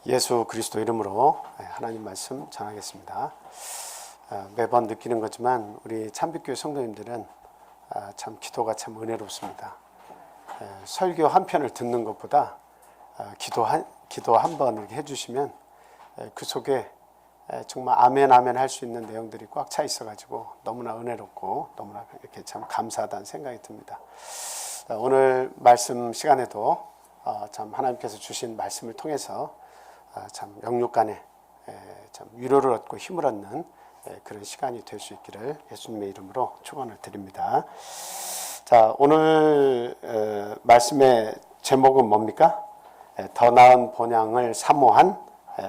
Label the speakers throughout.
Speaker 1: 예수 그리스도 이름으로 하나님 말씀 전하겠습니다. 매번 느끼는 거지만 우리 참빛교회 성도님들은 참 기도가 참 은혜롭습니다. 설교 한 편을 듣는 것보다 기도 한 번 이렇게 해주시면 그 속에 정말 아멘 아멘 할 수 있는 내용들이 꽉 차 있어가지고 너무나 은혜롭고 너무나 이렇게 참 감사하다는 생각이 듭니다. 오늘 말씀 시간에도 참 하나님께서 주신 말씀을 통해서 참 영육간에 참 위로를 얻고 힘을 얻는 그런 시간이 될 수 있기를 예수님의 이름으로 축원을 드립니다. 자, 오늘 말씀의 제목은 뭡니까? 더 나은 본향을 사모한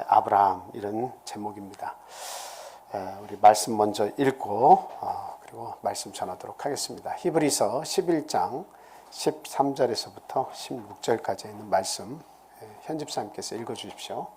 Speaker 1: 아브라함, 이런 제목입니다. 우리 말씀 먼저 읽고 그리고 말씀 전하도록 하겠습니다. 히브리서 11장 13절에서부터 16절까지 있는 말씀 현집사님께서 읽어주십시오.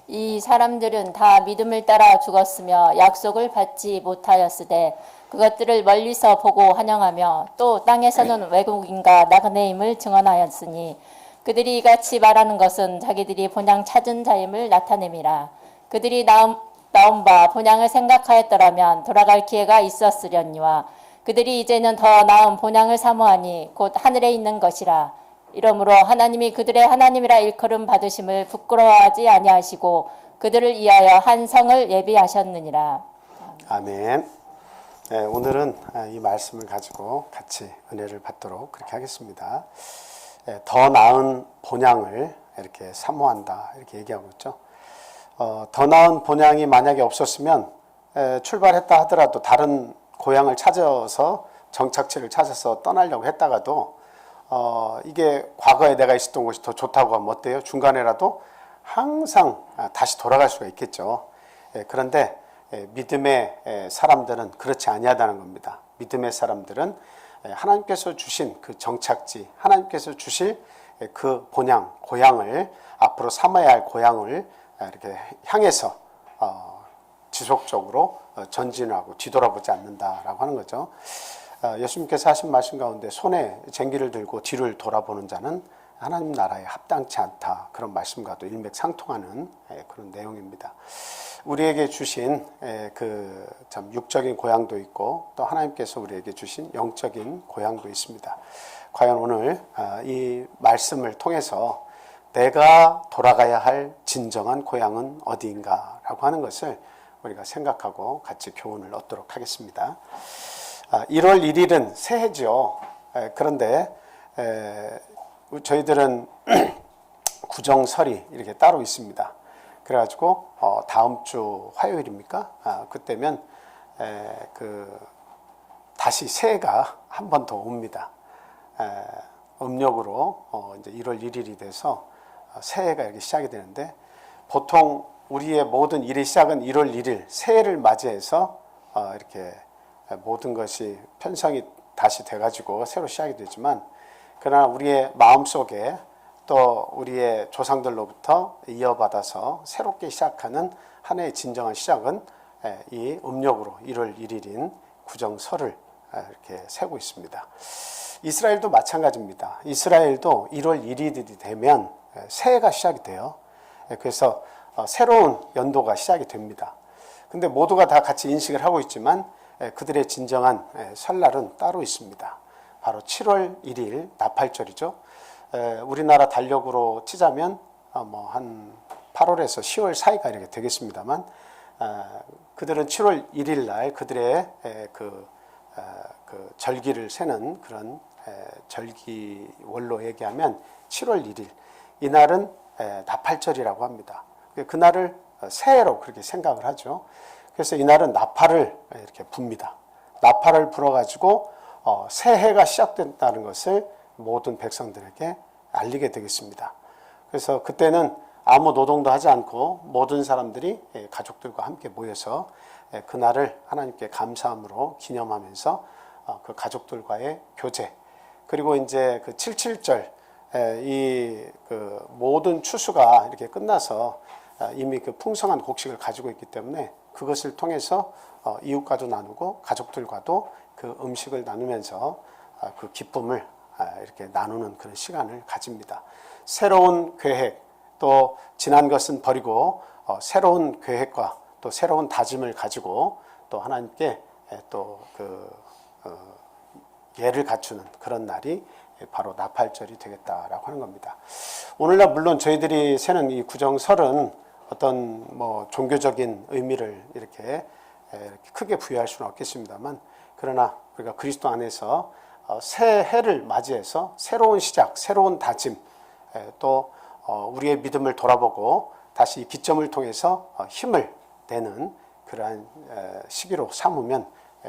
Speaker 2: 이 사람들은 다 믿음을 따라 죽었으며 약속을 받지 못하였으되 그것들을 멀리서 보고 환영하며 또 땅에서는 외국인과 나그네임을 증언하였으니 그들이 이같이 말하는 것은 자기들이 본향 찾은 자임을 나타냄이라. 그들이 나온 바 본향을 생각하였더라면 돌아갈 기회가 있었으려니와 그들이 이제는 더 나은 본향을 사모하니 곧 하늘에 있는 것이라. 이러므로 하나님이 그들의 하나님이라 일컬음 받으심을 부끄러워하지 아니하시고 그들을 위하여 한 성을 예비하셨느니라.
Speaker 1: 아멘. 오늘은 이 말씀을 가지고 같이 은혜를 받도록 그렇게 하겠습니다. 더 나은 본향을 이렇게 사모한다, 이렇게 얘기하고 있죠. 더 나은 본향이 만약에 없었으면 출발했다 하더라도 다른 고향을 찾아서 정착지를 찾아서 떠나려고 했다가도 이게 과거에 내가 있었던 곳이 더 좋다고 하면 어때요? 중간에라도 항상 다시 돌아갈 수가 있겠죠. 그런데 믿음의 사람들은 그렇지 아니하다는 겁니다. 믿음의 사람들은 하나님께서 주신 그 정착지, 하나님께서 주실 그 본향, 고향을, 앞으로 삼아야 할 고향을 이렇게 향해서 지속적으로 전진하고 뒤돌아보지 않는다라고 하는 거죠. 예수님께서 하신 말씀 가운데 손에 쟁기를 들고 뒤를 돌아보는 자는 하나님 나라에 합당치 않다, 그런 말씀과도 일맥상통하는 그런 내용입니다. 우리에게 주신 그 참 육적인 고향도 있고 또 하나님께서 우리에게 주신 영적인 고향도 있습니다. 과연 오늘 이 말씀을 통해서 내가 돌아가야 할 진정한 고향은 어디인가라고 하는 것을 우리가 생각하고 같이 교훈을 얻도록 하겠습니다. 1월 1일은 새해죠. 그런데 저희들은 구정설이 이렇게 따로 있습니다. 그래가지고 다음 주 화요일입니까? 그때면 다시 새해가 한 번 더 옵니다. 음력으로 이제 1월 1일이 돼서 새해가 이렇게 시작이 되는데, 보통 우리의 모든 일의 시작은 1월 1일 새해를 맞이해서 이렇게 모든 것이 편성이 다시 돼가지고 새로 시작이 되지만, 그러나 우리의 마음속에 또 우리의 조상들로부터 이어받아서 새롭게 시작하는 한 해의 진정한 시작은 이 음력으로 1월 1일인 구정설을 이렇게 세고 있습니다. 이스라엘도 마찬가지입니다. 이스라엘도 1월 1일이 되면 새해가 시작이 돼요. 그래서 새로운 연도가 시작이 됩니다. 근데 모두가 다 같이 인식을 하고 있지만 그들의 진정한 설날은 따로 있습니다. 바로 7월 1일 나팔절이죠. 우리나라 달력으로 치자면 한 8월에서 10월 사이가 이렇게 되겠습니다만, 그들은 7월 1일 날 그들의 그 절기를 세는 그런 절기월로 얘기하면 7월 1일, 이날은 나팔절이라고 합니다. 그날을 새해로 그렇게 생각을 하죠. 그래서 이날은 나팔을 이렇게 붑니다. 나팔을 불어가지고 새해가 시작된다는 것을 모든 백성들에게 알리게 되겠습니다. 그래서 그때는 아무 노동도 하지 않고 모든 사람들이 가족들과 함께 모여서 그날을 하나님께 감사함으로 기념하면서 그 가족들과의 교제, 그리고 이제 그 77절, 이 그 모든 추수가 이렇게 끝나서 이미 그 풍성한 곡식을 가지고 있기 때문에 그것을 통해서 이웃과도 나누고 가족들과도 그 음식을 나누면서 그 기쁨을 이렇게 나누는 그런 시간을 가집니다. 새로운 계획, 또 지난 것은 버리고 새로운 계획과 또 새로운 다짐을 가지고 또 하나님께 또 예를 갖추는 그런 날이 바로 나팔절이 되겠다라고 하는 겁니다. 오늘날 물론 저희들이 세는 이 구정설은 어떤 뭐 종교적인 의미를 이렇게 크게 부여할 수는 없겠습니다만, 그러나 우리가 그리스도 안에서 새 해를 맞이해서 새로운 시작, 새로운 다짐, 또 우리의 믿음을 돌아보고 다시 이 기점을 통해서 힘을 내는 그러한 시기로 삼으면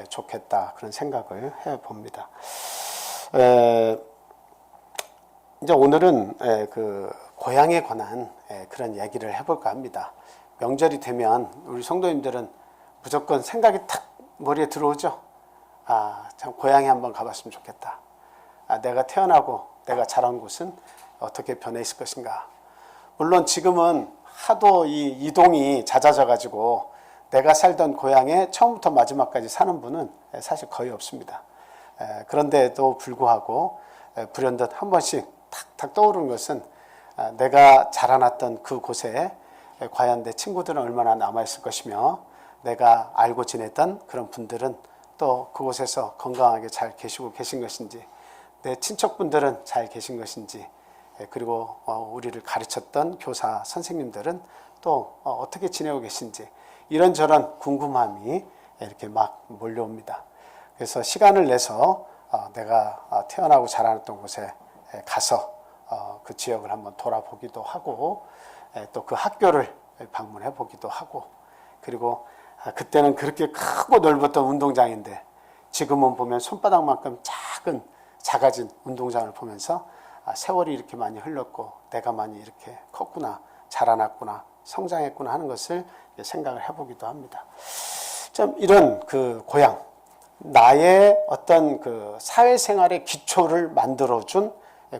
Speaker 1: 좋겠다, 그런 생각을 해봅니다. 이제 오늘은 그 고향에 관한 그런 얘기를 해볼까 합니다. 명절이 되면 우리 성도님들은 무조건 생각이 탁 머리에 들어오죠. 참 고향에 한번 가봤으면 좋겠다. 내가 태어나고 내가 자란 곳은 어떻게 변해 있을 것인가. 물론 지금은 하도 이 이동이 잦아져 가지고 내가 살던 고향에 처음부터 마지막까지 사는 분은 사실 거의 없습니다. 그런데도 불구하고 불현듯 한 번씩 탁탁 떠오르는 것은 내가 자라났던 그 곳에 과연 내 친구들은 얼마나 남아있을 것이며, 내가 알고 지냈던 그런 분들은 또 그곳에서 건강하게 잘 계시고 계신 것인지, 내 친척분들은 잘 계신 것인지, 그리고 우리를 가르쳤던 교사 선생님들은 또 어떻게 지내고 계신지, 이런저런 궁금함이 이렇게 막 몰려옵니다. 그래서 시간을 내서 내가 태어나고 자라났던 곳에 가서 그 지역을 한번 돌아보기도 하고, 또 그 학교를 방문해 보기도 하고, 그리고 그때는 그렇게 크고 넓었던 운동장인데 지금은 보면 손바닥만큼 작아진 운동장을 보면서 세월이 이렇게 많이 흘렀고 내가 많이 이렇게 컸구나, 자라났구나, 성장했구나 하는 것을 생각을 해보기도 합니다. 좀 이런 그 고향, 나의 어떤 그 사회생활의 기초를 만들어준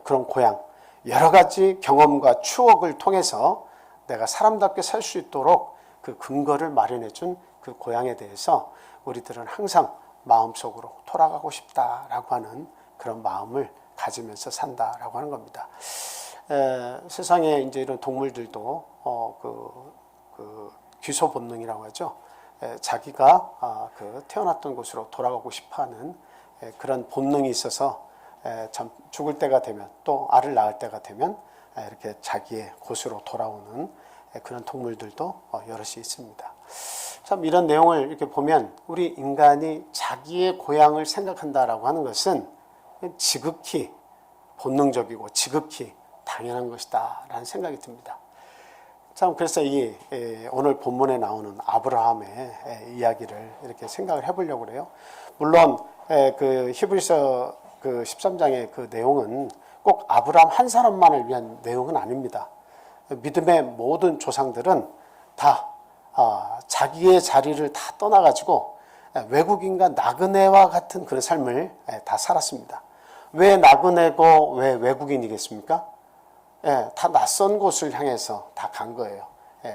Speaker 1: 그런 고향, 여러 가지 경험과 추억을 통해서 내가 사람답게 살 수 있도록 그 근거를 마련해준 그 고향에 대해서 우리들은 항상 마음속으로 돌아가고 싶다라고 하는 그런 마음을 가지면서 산다라고 하는 겁니다. 세상에 이제 이런 동물들도 귀소 본능이라고 하죠. 자기가 그 태어났던 곳으로 돌아가고 싶어하는 그런 본능이 있어서 참 죽을 때가 되면, 또 알을 낳을 때가 되면 이렇게 자기의 곳으로 돌아오는 그런 동물들도 여럿이 있습니다. 참 이런 내용을 이렇게 보면 우리 인간이 자기의 고향을 생각한다라고 하는 것은 지극히 본능적이고 지극히 당연한 것이다 라는 생각이 듭니다. 참 그래서 이 오늘 본문에 나오는 아브라함의 이야기를 이렇게 생각을 해보려고 그래요. 물론 그 히브리서 그 13장의 그 내용은 꼭 아브라함 한 사람만을 위한 내용은 아닙니다. 믿음의 모든 조상들은 다 자기의 자리를 다 떠나가지고 외국인과 나그네와 같은 그런 삶을 다 살았습니다. 왜 나그네고 왜 외국인이겠습니까? 다 낯선 곳을 향해서 다 간 거예요.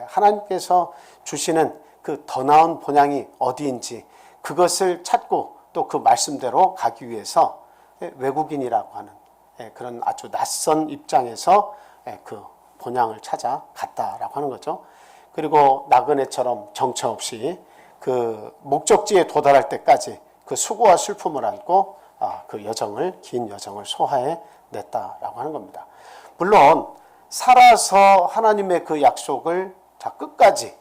Speaker 1: 하나님께서 주시는 그 더 나은 본향이 어디인지 그것을 찾고 또 그 말씀대로 가기 위해서 외국인이라고 하는 그런 아주 낯선 입장에서 그 본향을 찾아 갔다라고 하는 거죠. 그리고 나그네처럼 정처 없이 그 목적지에 도달할 때까지 그 수고와 슬픔을 안고 그 여정을, 긴 여정을 소화해 냈다라고 하는 겁니다. 물론 살아서 하나님의 그 약속을 끝까지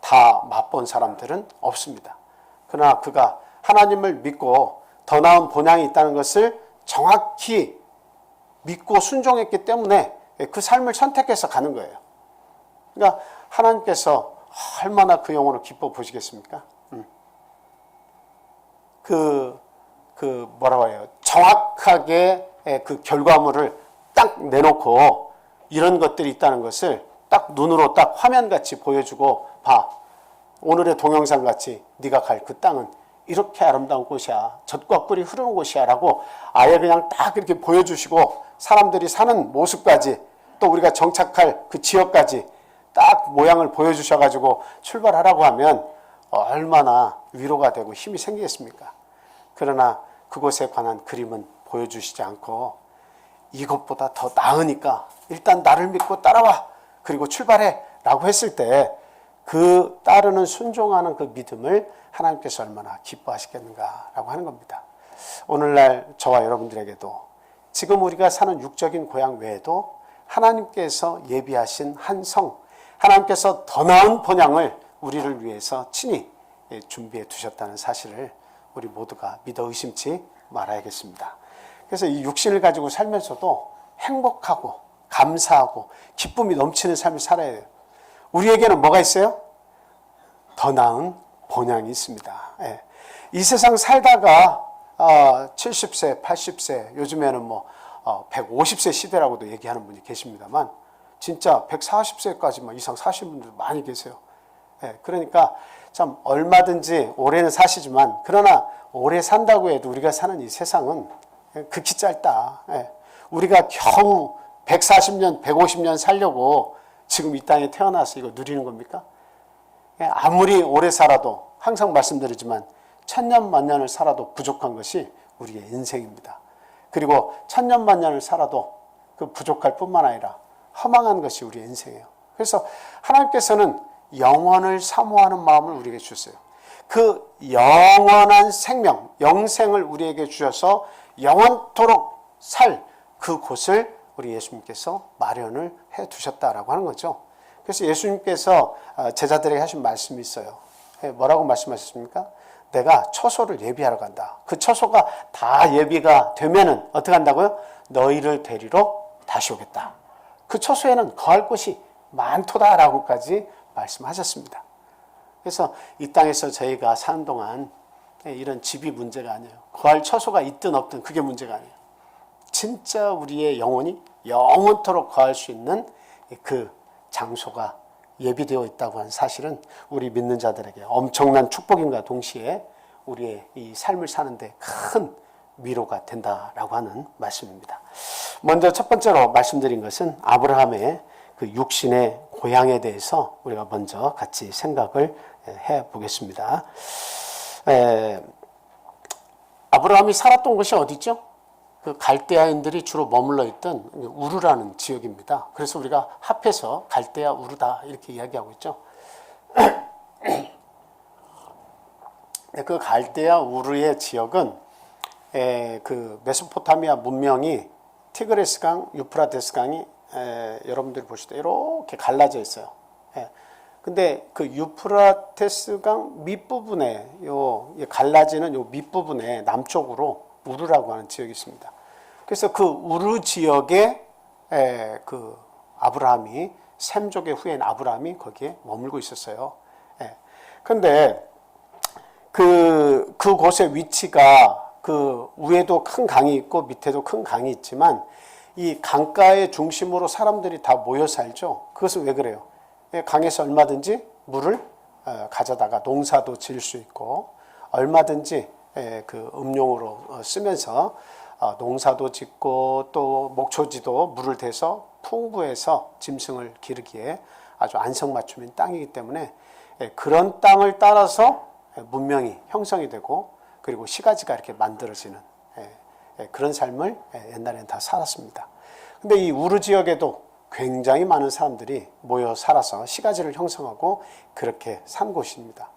Speaker 1: 다 맛본 사람들은 없습니다. 그러나 그가 하나님을 믿고 더 나은 본향이 있다는 것을 정확히 믿고 순종했기 때문에 그 삶을 선택해서 가는 거예요. 그러니까 하나님께서 얼마나 그 영혼을 기뻐 보시겠습니까? 뭐라고 해요? 정확하게 그 결과물을 딱 내놓고 이런 것들이 있다는 것을 딱 눈으로 딱 화면같이 보여주고, 봐, 오늘의 동영상 같이 네가 갈 그 땅은 이렇게 아름다운 곳이야, 젖과 꿀이 흐르는 곳이야 라고 아예 그냥 딱 이렇게 보여주시고, 사람들이 사는 모습까지 또 우리가 정착할 그 지역까지 딱 모양을 보여주셔가지고 출발하라고 하면 얼마나 위로가 되고 힘이 생기겠습니까? 그러나 그곳에 관한 그림은 보여주시지 않고 이것보다 더 나으니까 일단 나를 믿고 따라와. 그리고 출발해. 라고 했을 때 그 따르는 순종하는 그 믿음을 하나님께서 얼마나 기뻐하시겠는가라고 하는 겁니다. 오늘날 저와 여러분들에게도 지금 우리가 사는 육적인 고향 외에도 하나님께서 예비하신 한 성, 하나님께서 더 나은 본향을 우리를 위해서 친히 준비해 두셨다는 사실을 우리 모두가 믿어 의심치 말아야겠습니다. 그래서 이 육신을 가지고 살면서도 행복하고 감사하고 기쁨이 넘치는 삶을 살아야 해요. 우리에게는 뭐가 있어요? 더 나은 본향이 있습니다. 예. 이 세상 살다가 70세, 80세, 요즘에는 뭐 150세 시대라고도 얘기하는 분이 계십니다만 진짜 140세까지 이상 사시는 분들 많이 계세요. 예. 그러니까 참 얼마든지 오래는 사시지만 그러나 오래 산다고 해도 우리가 사는 이 세상은 극히 짧다. 예. 우리가 겨우 140년, 150년 살려고 지금 이 땅에 태어나서 이거 누리는 겁니까? 아무리 오래 살아도 항상 말씀드리지만 천년 만년을 살아도 부족한 것이 우리의 인생입니다. 그리고 천년 만년을 살아도 그 부족할 뿐만 아니라 허망한 것이 우리의 인생이에요. 그래서 하나님께서는 영원을 사모하는 마음을 우리에게 주셨어요. 그 영원한 생명, 영생을 우리에게 주셔서 영원토록 살 그 곳을 우리 예수님께서 마련을 해 두셨다라고 하는 거죠. 그래서 예수님께서 제자들에게 하신 말씀이 있어요. 뭐라고 말씀하셨습니까? 내가 처소를 예비하러 간다. 그 처소가 다 예비가 되면은 어떻게 한다고요? 너희를 데리러 다시 오겠다. 그 처소에는 거할 곳이 많도다라고까지 말씀하셨습니다. 그래서 이 땅에서 저희가 사는 동안 이런 집이 문제가 아니에요. 거할 처소가 있든 없든 그게 문제가 아니에요. 진짜 우리의 영혼이 영원토록 거할 수 있는 그 장소가 예비되어 있다고 하는 사실은 우리 믿는 자들에게 엄청난 축복인과 동시에 우리의 이 삶을 사는데 큰 위로가 된다라고 하는 말씀입니다. 먼저 첫 번째로 말씀드린 것은 아브라함의 그 육신의 고향에 대해서 우리가 먼저 같이 생각을 해 보겠습니다. 아브라함이 살았던 곳이 어디죠? 그 갈대아인들이 주로 머물러 있던 우르라는 지역입니다. 그래서 우리가 합해서 갈대아 우르다 이렇게 이야기하고 있죠. 그 갈대아 우르의 지역은 그 메소포타미아 문명이 티그레스강, 유프라테스 강이 여러분들이 보실 때 이렇게 갈라져 있어요. 근데 그 유프라테스강 밑부분에 갈라지는 요 밑부분에 남쪽으로 우르라고 하는 지역이 있습니다. 그래서 그 우르 지역에 그 아브라함이 셈족의 후예인 아브라함이 거기에 머물고 있었어요. 그런데 그곳의 위치가 그 위에도 큰 강이 있고 밑에도 큰 강이 있지만 이 강가의 중심으로 사람들이 다 모여 살죠. 그것은 왜 그래요? 강에서 얼마든지 물을 가져다가 농사도 지을 수 있고 얼마든지 그 음용으로 쓰면서 농사도 짓고 또 목초지도 물을 대서 풍부해서 짐승을 기르기에 아주 안성맞춤인 땅이기 때문에 그런 땅을 따라서 문명이 형성이 되고 그리고 시가지가 이렇게 만들어지는 그런 삶을 옛날에는 다 살았습니다. 근데 이 우르 지역에도 굉장히 많은 사람들이 모여 살아서 시가지를 형성하고 그렇게 산 곳입니다.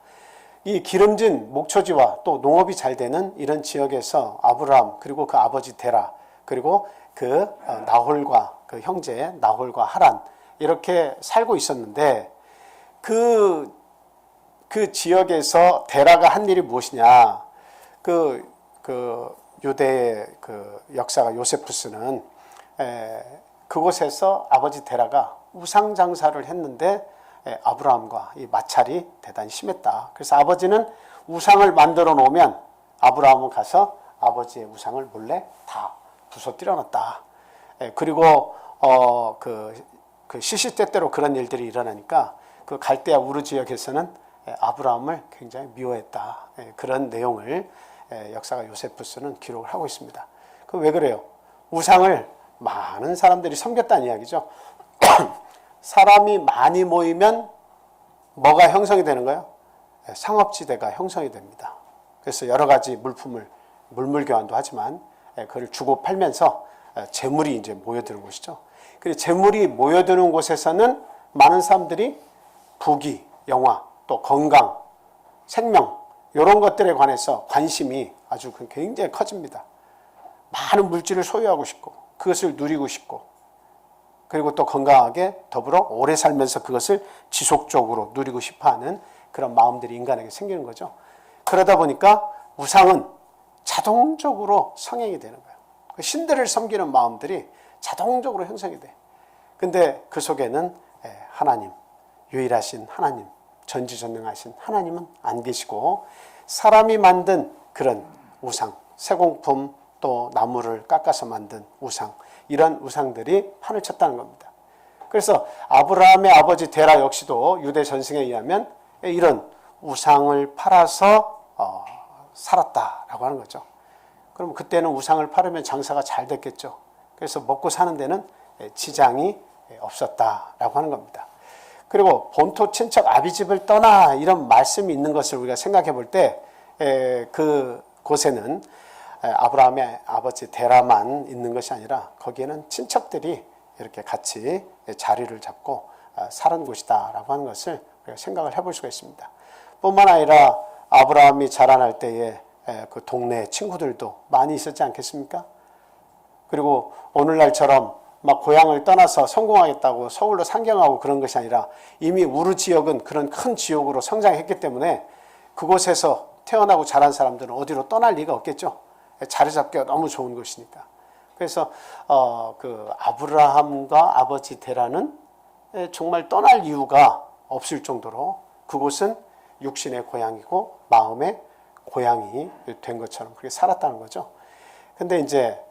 Speaker 1: 이 기름진 목초지와 또 농업이 잘 되는 이런 지역에서 아브라함 그리고 그 아버지 데라 그리고 그 나홀과 그 형제 나홀과 하란 이렇게 살고 있었는데 그 지역에서 데라가 한 일이 무엇이냐? 그 유대의 그 역사가 요세푸스는 그곳에서 아버지 데라가 우상 장사를 했는데 아브라함과 이 마찰이 대단히 심했다. 그래서 아버지는 우상을 만들어 놓으면 아브라함은 가서 아버지의 우상을 몰래 다 부숴뜨려 놨다. 그리고 그 시시때때로 그런 일들이 일어나니까 그 갈대아 우르 지역에서는 아브라함을 굉장히 미워했다. 그런 내용을 역사가 요세푸스는 기록을 하고 있습니다. 그 왜 그래요? 우상을 많은 사람들이 섬겼다는 이야기죠. 사람이 많이 모이면 뭐가 형성이 되는 거예요? 상업지대가 형성이 됩니다. 그래서 여러 가지 물품을 물물교환도 하지만 그걸 주고 팔면서 재물이 이제 모여드는 곳이죠. 그리고 재물이 모여드는 곳에서는 많은 사람들이 부귀, 영화, 또 건강, 생명 이런 것들에 관해서 관심이 아주 굉장히 커집니다. 많은 물질을 소유하고 싶고 그것을 누리고 싶고 그리고 또 건강하게 더불어 오래 살면서 그것을 지속적으로 누리고 싶어하는 그런 마음들이 인간에게 생기는 거죠. 그러다 보니까 우상은 자동적으로 성행이 되는 거예요. 신들을 섬기는 마음들이 자동적으로 형성이 돼. 근데 그 속에는 하나님, 유일하신 하나님, 전지전능하신 하나님은 안 계시고 사람이 만든 그런 우상, 세공품 또 나무를 깎아서 만든 우상, 이런 우상들이 판을 쳤다는 겁니다. 그래서 아브라함의 아버지 데라 역시도 유대 전승에 의하면 이런 우상을 팔아서 살았다라고 하는 거죠. 그럼 그때는 우상을 팔으면 장사가 잘 됐겠죠. 그래서 먹고 사는 데는 지장이 없었다라고 하는 겁니다. 그리고 본토 친척 아비집을 떠나 이런 말씀이 있는 것을 우리가 생각해 볼 때 그 곳에는 아브라함의 아버지 데라만 있는 것이 아니라 거기에는 친척들이 이렇게 같이 자리를 잡고 사는 곳이다라고 하는 것을 우리가 생각을 해볼 수가 있습니다. 뿐만 아니라 아브라함이 자라날 때에 그 동네 친구들도 많이 있었지 않겠습니까? 그리고 오늘날처럼 막 고향을 떠나서 성공하겠다고 서울로 상경하고 그런 것이 아니라 이미 우르 지역은 그런 큰 지역으로 성장했기 때문에 그곳에서 태어나고 자란 사람들은 어디로 떠날 리가 없겠죠. 자리 잡기가 너무 좋은 곳이니까. 그래서 그 아브라함과 아버지 데라는 정말 떠날 이유가 없을 정도로 그곳은 육신의 고향이고 마음의 고향이 된 것처럼 그렇게 살았다는 거죠. 근데 이제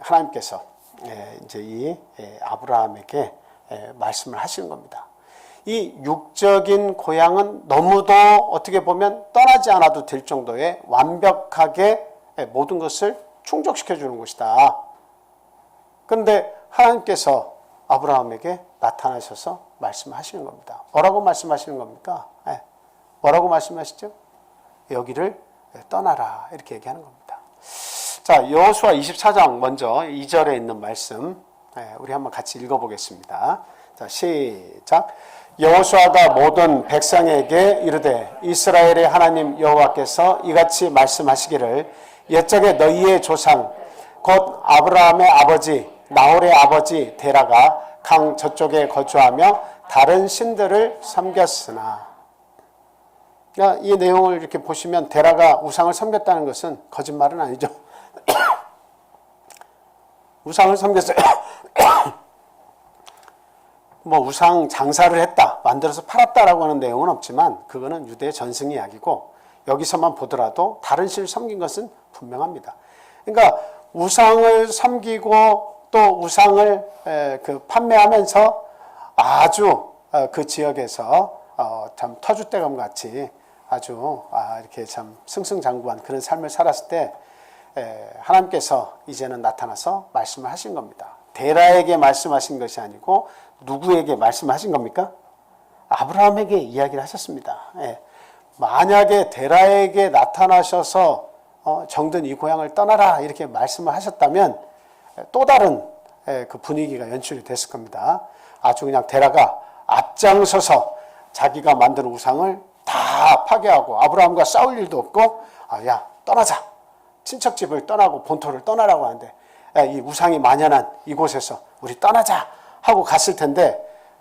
Speaker 1: 하나님께서 이제 이 아브라함에게 말씀을 하시는 겁니다. 이 육적인 고향은 너무도 어떻게 보면 떠나지 않아도 될 정도의 완벽하게 모든 것을 충족시켜 주는 곳이다. 그런데 하나님께서 아브라함에게 나타나셔서 말씀하시는 겁니다. 뭐라고 말씀하시는 겁니까? 뭐라고 말씀하시죠? 여기를 떠나라 이렇게 얘기하는 겁니다. 자, 여호수아 24장 먼저 2절에 있는 말씀 우리 한번 같이 읽어보겠습니다. 자, 시작. 여호수아가 모든 백성에게 이르되 이스라엘의 하나님 여호와께서 이같이 말씀하시기를 옛적에 너희의 조상 곧 아브라함의 아버지 나홀의 아버지 데라가 강 저쪽에 거주하며 다른 신들을 섬겼으나. 그러니까 이 내용을 이렇게 보시면 데라가 우상을 섬겼다는 것은 거짓말은 아니죠. 우상을 섬겼어요. 뭐 우상 장사를 했다, 만들어서 팔았다라고 하는 내용은 없지만 그거는 유대 전승 이야기고 여기서만 보더라도 다른 신을 섬긴 것은 분명합니다. 그러니까 우상을 섬기고 또 우상을 판매하면서 아주 그 지역에서 참 터줏대감 같이 아주 이렇게 참 승승장구한 그런 삶을 살았을 때 하나님께서 이제는 나타나서 말씀을 하신 겁니다. 데라에게 말씀하신 것이 아니고 누구에게 말씀하신 겁니까? 아브라함에게 이야기를 하셨습니다. 만약에 데라에게 나타나셔서 정든 이 고향을 떠나라 이렇게 말씀을 하셨다면 또 다른 그 분위기가 연출이 됐을 겁니다. 아주 그냥 데라가 앞장서서 자기가 만든 우상을 다 파괴하고 아브라함과 싸울 일도 없고 야 떠나자. 친척집을 떠나고 본토를 떠나라고 하는데 이 우상이 만연한 이곳에서 우리 떠나자 하고 갔을 텐데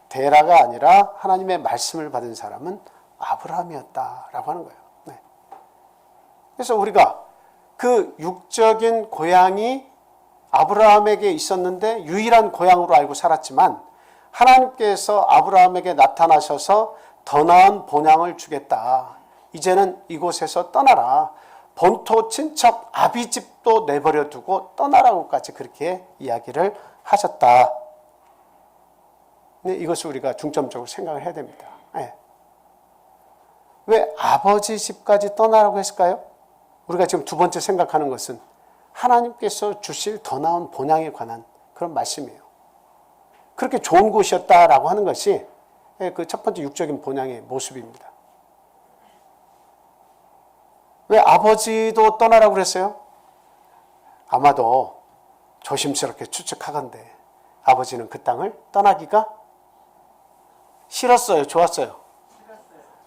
Speaker 1: 데라가 아니라 하나님의 말씀을 받은 사람은 아브라함이었다라고 하는 거예요. 그래서 우리가 그 육적인 고향이 아브라함에게 있었는데 유일한 고향으로 알고 살았지만 하나님께서 아브라함에게 나타나셔서 더 나은 본향을 주겠다. 이제는 이곳에서 떠나라. 본토 친척 아비집도 내버려 두고 떠나라고까지 그렇게 이야기를 하셨다. 이것을 우리가 중점적으로 생각을 해야 됩니다. 왜 아버지 집까지 떠나라고 했을까요? 우리가 지금 두 번째 생각하는 것은 하나님께서 주실 더 나은 본향에 관한 그런 말씀이에요. 그렇게 좋은 곳이었다라고 하는 것이 그 첫 번째 육적인 본향의 모습입니다. 왜 아버지도 떠나라고 그랬어요? 아마도 조심스럽게 추측하건대 아버지는 그 땅을 떠나기가 싫었어요? 좋았어요?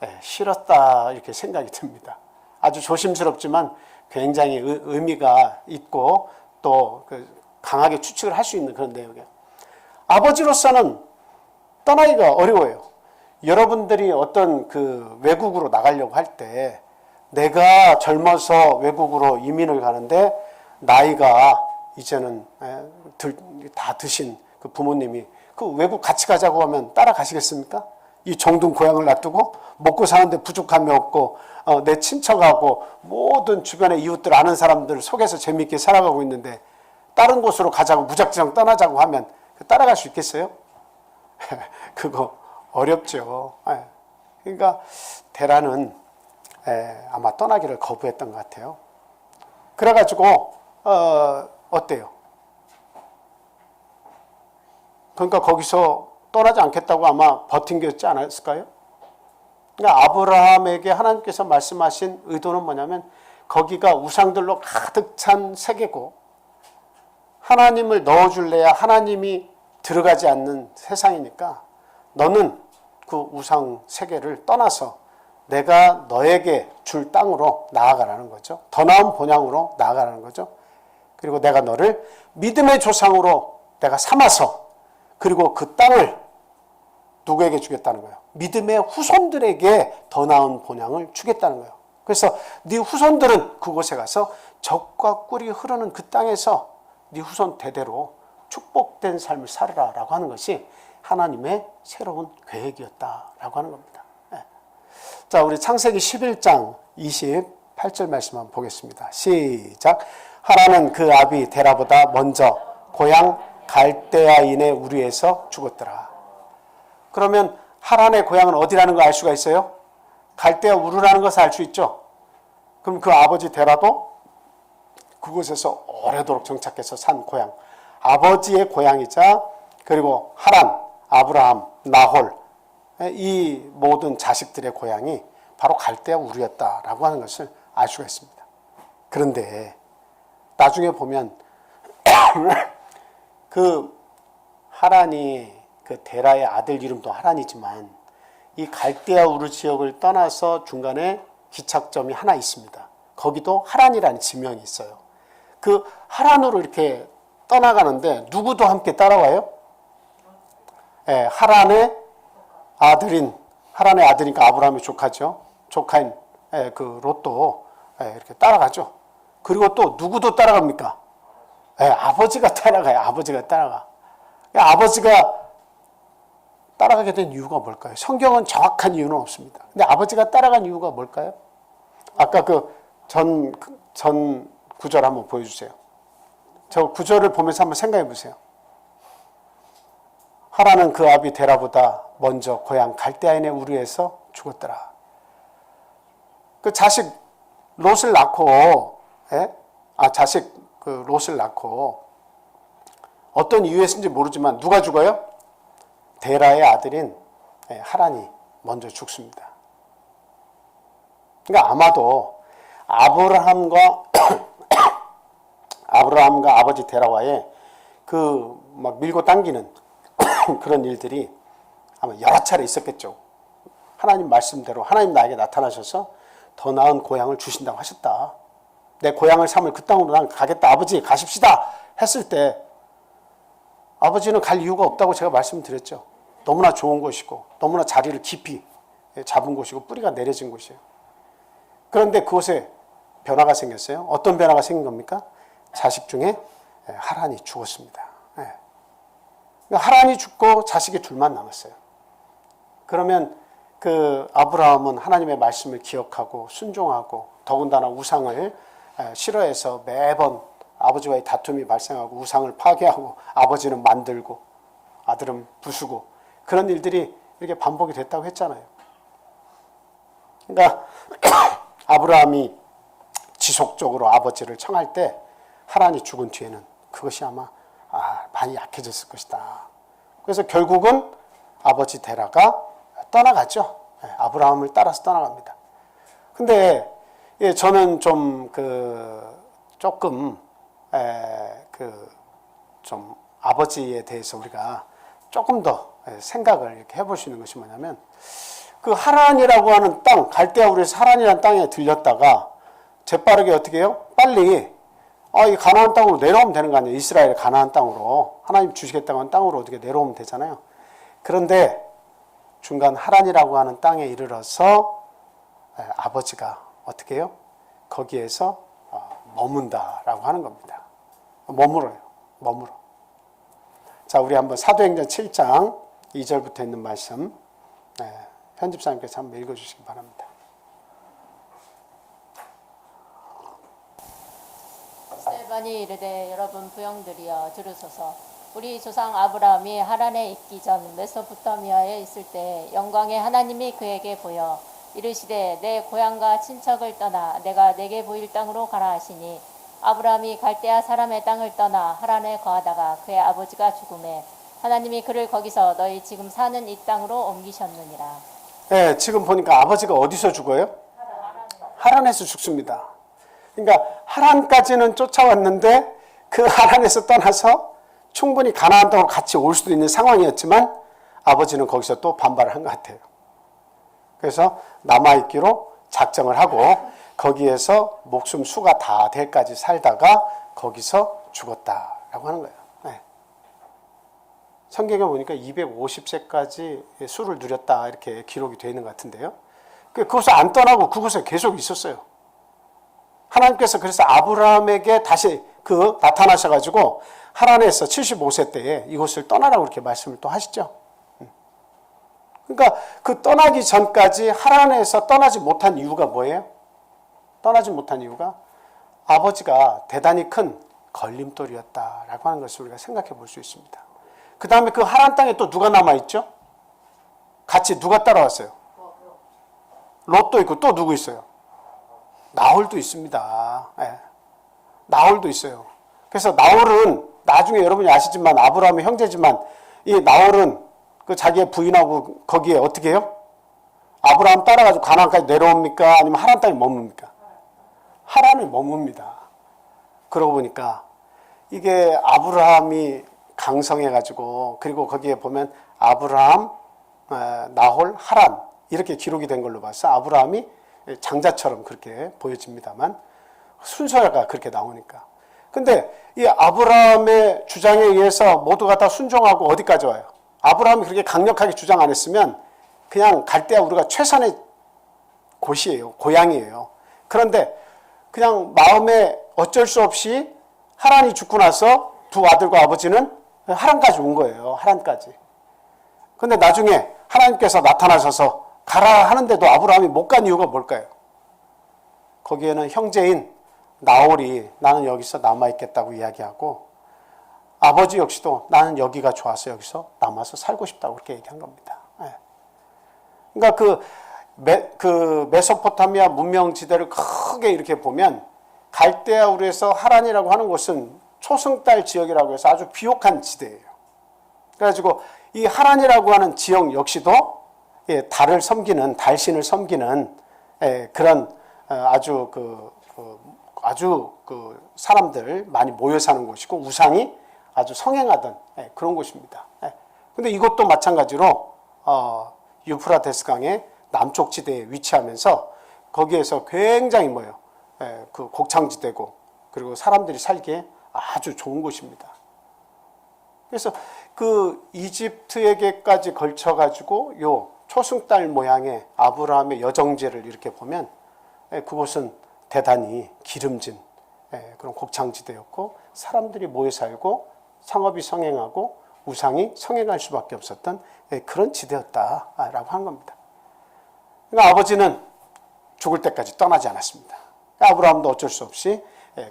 Speaker 1: 네, 싫었다 이렇게 생각이 듭니다. 아주 조심스럽지만 굉장히 의미가 있고 또 강하게 추측을 할 수 있는 그런 내용이에요. 아버지로서는 떠나기가 어려워요. 여러분들이 어떤 외국으로 나가려고 할 때 내가 젊어서 외국으로 이민을 가는데 나이가 이제는 다 드신 그 부모님이 그 외국 같이 가자고 하면 따라가시겠습니까? 이 정든 고향을 놔두고 먹고 사는데 부족함이 없고 내 친척하고 모든 주변의 이웃들 아는 사람들 속에서 재미있게 살아가고 있는데 다른 곳으로 가자고 무작정 떠나자고 하면 따라갈 수 있겠어요? 그거 어렵죠. 그러니까 데라는 아마 떠나기를 거부했던 것 같아요. 그래가지고 어때요? 그러니까 거기서 떠나지 않겠다고 아마 버틴겼지 않았을까요? 그러니까 아브라함에게 하나님께서 말씀하신 의도는 뭐냐면 거기가 우상들로 가득 찬 세계고 하나님을 넣어줄래야 하나님이 들어가지 않는 세상이니까 너는 그 우상 세계를 떠나서 내가 너에게 줄 땅으로 나아가라는 거죠. 더 나은 본향으로 나아가라는 거죠. 그리고 내가 너를 믿음의 조상으로 내가 삼아서 그리고 그 땅을 누구에게 주겠다는 거예요? 믿음의 후손들에게 더 나은 본향을 주겠다는 거예요. 그래서 네 후손들은 그곳에 가서 젖과 꿀이 흐르는 그 땅에서 네 후손 대대로 축복된 삶을 살으라라고 하는 것이 하나님의 새로운 계획이었다라고 하는 겁니다. 자, 우리 창세기 11장 28절 말씀 한번 보겠습니다. 시작. 하라는 그 아비 데라보다 먼저 고향 갈대아인의 우리에서 죽었더라. 그러면 하란의 고향은 어디라는 걸 알 수가 있어요? 갈대아 우르라는 것을 알 수 있죠. 그럼 그 아버지 데라도 그곳에서 오래도록 정착해서 산 고향, 아버지의 고향이자 그리고 하란, 아브라함, 나홀 이 모든 자식들의 고향이 바로 갈대아 우르였다라고 하는 것을 알 수가 있습니다. 그런데 나중에 보면 그 하란이 그 데라의 아들 이름도 하란이지만 이 갈대아 우르 지역을 떠나서 중간에 기착점이 하나 있습니다. 거기도 하란이라는 지명이 있어요. 그 하란으로 이렇게 떠나가는데 누구도 함께 따라와요? 하란의 아들이니까 아브라함의 조카죠. 조카인 그 롯도 이렇게 따라가죠. 그리고 또 누구도 따라갑니까? 아버지가 따라가요. 아버지가 따라가. 아버지가 따라가게 된 이유가 뭘까요? 성경은 정확한 이유는 없습니다. 근데 아버지가 따라간 이유가 뭘까요? 아까 전 구절 한번 보여주세요. 저 구절을 보면서 한번 생각해 보세요. 하라는 그 아비 데라보다 먼저 고향 갈대아인의 우르에서 죽었더라. 그 자식 롯을 낳고, 자식 그 롯을 낳고 어떤 이유에서인지 모르지만 누가 죽어요? 데라의 아들인 하란이 먼저 죽습니다. 그러니까 아마도 아브라함과 아버지 데라와의 그 막 밀고 당기는 그런 일들이 아마 여러 차례 있었겠죠. 하나님 말씀대로 하나님 나에게 나타나셔서 더 나은 고향을 주신다고 하셨다. 내 고향을 삼을 그 땅으로 난 가겠다. 아버지 가십시다 했을 때 아버지는 갈 이유가 없다고 제가 말씀드렸죠. 너무나 좋은 곳이고 너무나 자리를 깊이 잡은 곳이고 뿌리가 내려진 곳이에요. 그런데 그곳에 변화가 생겼어요. 어떤 변화가 생긴 겁니까? 자식 중에 하란이 죽었습니다. 하란이 죽고 자식이 둘만 남았어요. 그러면 그 아브라함은 하나님의 말씀을 기억하고 순종하고 더군다나 우상을 싫어해서 매번 아버지와의 다툼이 발생하고 우상을 파괴하고 아버지는 만들고 아들은 부수고 그런 일들이 이렇게 반복이 됐다고 했잖아요. 그러니까 아브라함이 지속적으로 아버지를 청할 때 하란이 죽은 뒤에는 그것이 아마 많이 약해졌을 것이다. 그래서 결국은 아버지 데라가 떠나갔죠. 아브라함을 따라서 떠나갑니다. 근데 저는 좀 조금 좀 아버지에 대해서 우리가 조금 더 생각을 이렇게 해볼 수 있는 것이 뭐냐면, 그 하란이라고 하는 땅, 갈대아 우르에서 하란이라는 땅에 들렸다가 재빠르게 어떻게 해요? 빨리 이 가나안 땅으로 내려오면 되는 거 아니에요? 이스라엘의 가나안 땅으로, 하나님 주시겠다고 하는 땅으로 어떻게 내려오면 되잖아요. 그런데 중간 하란이라고 하는 땅에 이르러서 아버지가 어떻게 해요? 거기에서 머문다라고 하는 겁니다. 머물어요. 머물어. 자, 우리 한번 사도행전 7장 2절부터 있는 말씀, 편집사님께서 한번 읽어주시기 바랍니다.
Speaker 2: 스데반이 이르되 여러분 부형들이여 들으소서. 우리 조상 아브라함이 하란에 있기 전 메소포타미아에 있을 때 영광의 하나님이 그에게 보여 이르시되 내 고향과 친척을 떠나 내가 내게 보일 땅으로 가라 하시니, 아브라함이 갈대아 사람의 땅을 떠나 하란에 거하다가 그의 아버지가 죽음에 하나님이 그를 거기서 너희 지금 사는 이 땅으로 옮기셨느니라.
Speaker 1: 네, 지금 보니까 아버지가 어디서 죽어요? 하란에서 죽습니다. 그러니까 하란까지는 쫓아왔는데 그 하란에서 떠나서 충분히 가나안 땅으로 같이 올 수도 있는 상황이었지만 아버지는 거기서 또 반발을 한 것 같아요. 그래서 남아있기로 작정을 하고 거기에서 목숨 수가 다 될까지 살다가 거기서 죽었다라고 하는 거예요. 네. 성경에 보니까 250세까지 수를 누렸다 이렇게 기록이 되어 있는 것 같은데요. 그곳을 안 떠나고 그곳에 계속 있었어요. 하나님께서 그래서 아브라함에게 다시 나타나셔가지고 하란에서 75세 때에 이곳을 떠나라고 이렇게 말씀을 또 하시죠. 그러니까 그 떠나기 전까지 하란에서 떠나지 못한 이유가 뭐예요? 떠나지 못한 이유가 아버지가 대단히 큰 걸림돌이었다라고 하는 것을 우리가 생각해 볼 수 있습니다. 그 다음에 그 하란 땅에 또 누가 남아있죠? 같이 누가 따라왔어요? 롯도 있고 또 누구 있어요? 나홀도 있습니다. 네. 나홀도 있어요. 그래서 나홀은 나중에 여러분이 아시지만 아브라함의 형제지만 이 나홀은 그 자기의 부인하고 거기에 어떻게 해요? 아브라함 따라가지고 가나안까지 내려옵니까? 아니면 하란 땅에 머뭅니까? 하란에 머뭅니다. 그러고 보니까 이게 아브라함이 강성해가지고, 그리고 거기에 보면 아브라함, 나홀, 하란 이렇게 기록이 된 걸로 봐서 아브라함이 장자처럼 그렇게 보여집니다만 순서가 그렇게 나오니까. 근데 이 아브라함의 주장에 의해서 모두가 다 순종하고 어디까지 와요? 아브라함이 그렇게 강력하게 주장 안 했으면 그냥 갈대아 우르가 최선의 곳이에요. 고향이에요. 그런데 그냥 마음에 어쩔 수 없이 하란이 죽고 나서 두 아들과 아버지는 하란까지 온 거예요. 하란까지. 근데 나중에 하나님께서 나타나셔서 가라 하는데도 아브라함이 못 간 이유가 뭘까요? 거기에는 형제인 나홀이 나는 여기서 남아있겠다고 이야기하고, 아버지 역시도 나는 여기가 좋아서 여기서 남아서 살고 싶다고 그렇게 얘기한 겁니다. 그러니까 그 메소포타미아 문명지대를 크게 이렇게 보면 갈대아 우르에서 하란이라고 하는 곳은 초승달 지역이라고 해서 아주 비옥한 지대예요. 그래가지고 이 하란이라고 하는 지역 역시도 달을 섬기는, 달신을 섬기는 그런 아주 사람들 많이 모여 사는 곳이고 우상이 아주 성행하던 그런 곳입니다. 근데 이것도 마찬가지로 유프라테스 강의 남쪽 지대에 위치하면서 거기에서 굉장히 그 곡창지대고 그리고 사람들이 살기에 아주 좋은 곳입니다. 그래서 그 이집트에게까지 걸쳐가지고 요 초승달 모양의 아브라함의 여정지를 이렇게 보면 그곳은 대단히 기름진 그런 곡창지대였고 사람들이 모여 살고 상업이 성행하고 우상이 성행할 수밖에 없었던 그런 지대였다라고 한 겁니다. 그러니까 아버지는 죽을 때까지 떠나지 않았습니다. 아브라함도 어쩔 수 없이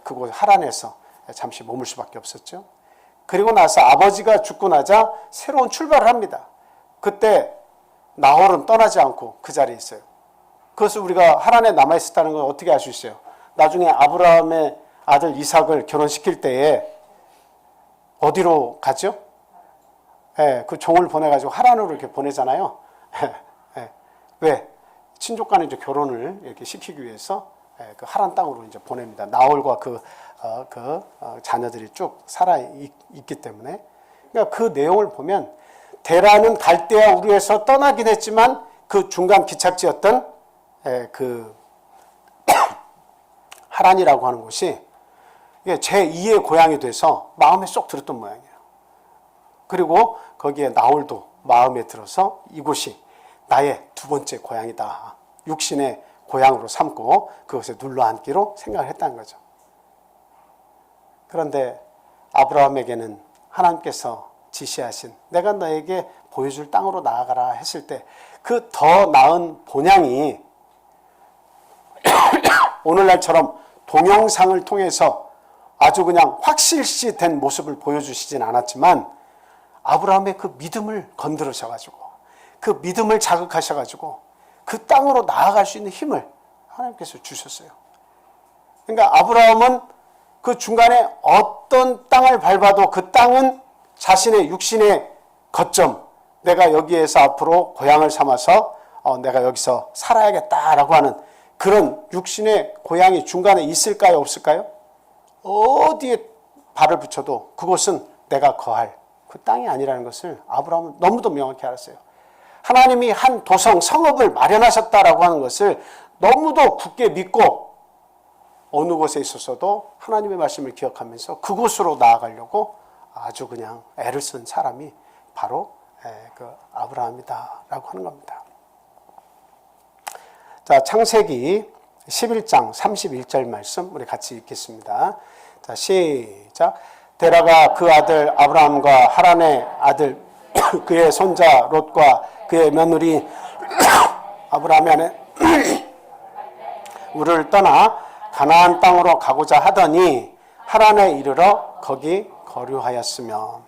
Speaker 1: 그곳 하란에서 잠시 머물 수밖에 없었죠. 그리고 나서 아버지가 죽고 나자 새로운 출발을 합니다. 그때 나홀은 떠나지 않고 그 자리에 있어요. 그것을 우리가 하란에 남아있었다는 걸 어떻게 알 수 있어요? 나중에 아브라함의 아들 이삭을 결혼시킬 때에 어디로 가죠? 그 종을 보내가지고 하란으로 이렇게 보내잖아요. 왜? 친족 간의 이제 결혼을 이렇게 시키기 위해서 그 하란 땅으로 이제 보냅니다. 나홀과 그 자녀들이 쭉 살아 있기 때문에, 그러니까 그 내용을 보면 데라는 갈대아 우르에서 떠나긴 했지만 그 중간 기착지였던 그 하란이라고 하는 곳이 제2의 고향이 돼서 마음에 쏙 들었던 모양이에요. 그리고 거기에 나홀도 마음에 들어서 이곳이 나의 두 번째 고향이다. 육신의 고향으로 삼고 그것에 눌러앉기로 생각을 했다는 거죠. 그런데 아브라함에게는 하나님께서 지시하신 내가 너에게 보여줄 땅으로 나아가라 했을 때 그 더 나은 본향이 오늘날처럼 동영상을 통해서 아주 그냥 확실시 된 모습을 보여주시진 않았지만 아브라함의 그 믿음을 건드리셔가지고 그 믿음을 자극하셔가지고 그 땅으로 나아갈 수 있는 힘을 하나님께서 주셨어요. 그러니까 아브라함은 그 중간에 어떤 땅을 밟아도 그 땅은 자신의 육신의 거점, 내가 여기에서 앞으로 고향을 삼아서 내가 여기서 살아야겠다라고 하는 그런 육신의 고향이 중간에 있을까요, 없을까요? 어디에 발을 붙여도 그곳은 내가 거할 그 땅이 아니라는 것을 아브라함은 너무도 명확히 알았어요. 하나님이 한 도성, 성읍을 마련하셨다라고 하는 것을 너무도 굳게 믿고 어느 곳에 있었어도 하나님의 말씀을 기억하면서 그곳으로 나아가려고 아주 그냥 애를 쓴 사람이 바로 그 아브라함이다라고 하는 겁니다. 자, 창세기 11장 31절 말씀 우리 같이 읽겠습니다. 자, 시작. 데라가 그 아들 아브라함과 하란의 아들 그의 손자 롯과 그의 며느리 아브라함의 아내 우르를 떠나 가나안 땅으로 가고자 하더니 하란에 이르러 거기 거류하였으며,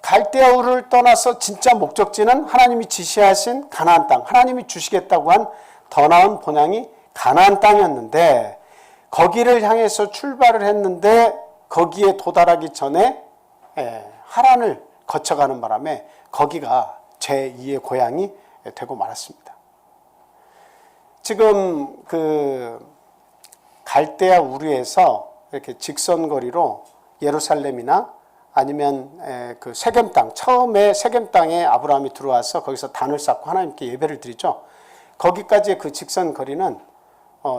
Speaker 1: 갈대아 우르를 떠나서 진짜 목적지는 하나님이 지시하신 가나안 땅, 하나님이 주시겠다고 한 더 나은 본향이 가나안 땅이었는데 거기를 향해서 출발을 했는데 거기에 도달하기 전에 하란을 거쳐가는 바람에 거기가 제2의 고향이 되고 말았습니다. 지금 그 갈대아 우르에서 이렇게 직선거리로 예루살렘이나 아니면 그 세겜 땅, 처음에 세겜 땅에 아브라함이 들어와서 거기서 단을 쌓고 하나님께 예배를 드리죠. 거기까지의 그 직선 거리는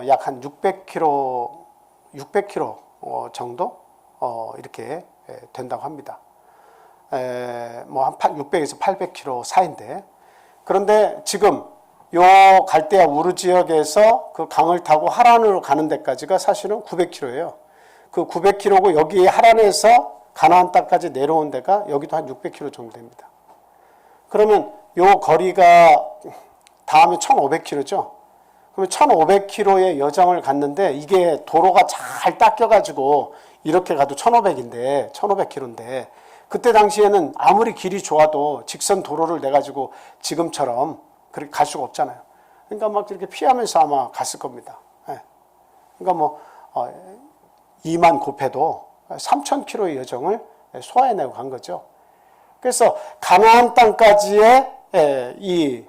Speaker 1: 약 한 600km 정도 이렇게 된다고 합니다. 뭐 한 600에서 800km 사이인데, 그런데 지금 요 갈대아 우르 지역에서 그 강을 타고 하란으로 가는 데까지가 사실은 900km예요. 그 900km고 여기 하란에서 가나안 땅까지 내려온 데가 여기도 한 600km 정도 됩니다. 그러면 요 거리가 다음에 1500km죠. 그러면 1500km의 여정을 갔는데 이게 도로가 잘 닦여가지고 이렇게 가도 1500km인데 그때 당시에는 아무리 길이 좋아도 직선 도로를 내가지고 지금처럼 그렇게 갈 수가 없잖아요. 그러니까 막 이렇게 피하면서 아마 갔을 겁니다. 그러니까 뭐 2만 곱해도 3000km의 여정을 소화해내고 간 거죠. 그래서 가나안 땅까지의 이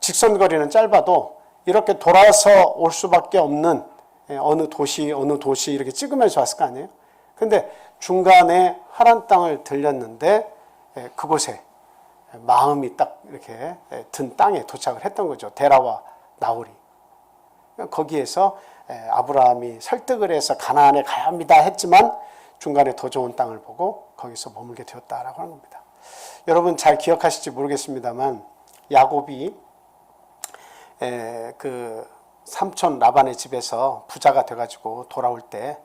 Speaker 1: 직선거리는 짧아도 이렇게 돌아서 올 수밖에 없는 어느 도시 이렇게 찍으면서 왔을 거 아니에요. 근데 중간에 하란 땅을 들렸는데 그곳에 마음이 딱 이렇게 든 땅에 도착을 했던 거죠. 데라와 나홀이. 거기에서 아브라함이 설득을 해서 가나안에 가야 합니다 했지만 중간에 더 좋은 땅을 보고 거기서 머물게 되었다라고 하는 겁니다. 여러분 잘 기억하실지 모르겠습니다만 야곱이 그 삼촌 라반의 집에서 부자가 돼가지고 돌아올 때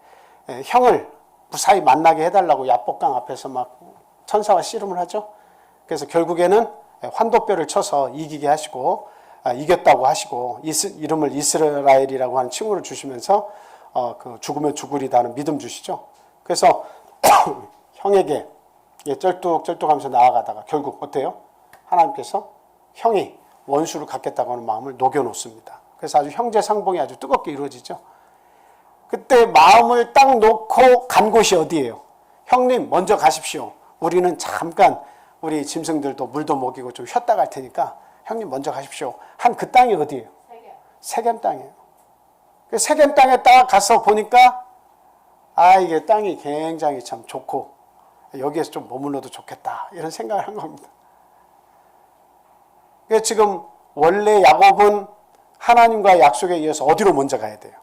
Speaker 1: 형을 무사히 만나게 해달라고 야복강 앞에서 막 천사와 씨름을 하죠. 그래서 결국에는 환도뼈를 쳐서 이기게 하시고 이겼다고 하시고 이름을 이스라엘이라고 하는 칭호를 주시면서 그 죽으면 죽으리다는 믿음 주시죠. 그래서 형에게 쩔뚝쩔뚝하면서 나아가다가 결국 어때요? 하나님께서 형이 원수를 갖겠다고 하는 마음을 녹여놓습니다. 그래서 아주 형제 상봉이 아주 뜨겁게 이루어지죠. 그때 마음을 딱 놓고 간 곳이 어디예요? 형님 먼저 가십시오. 우리는 잠깐 우리 짐승들도 물도 먹이고 좀 쉬었다 갈 테니까 형님 먼저 가십시오. 한 그 땅이 어디예요? 세겜 땅이에요. 그 세겜 땅에 딱 가서 보니까 이게 땅이 굉장히 참 좋고 여기에서 좀 머물러도 좋겠다 이런 생각을 한 겁니다. 그러니까 지금 원래 야곱은 하나님과의 약속에 이어서 어디로 먼저 가야 돼요?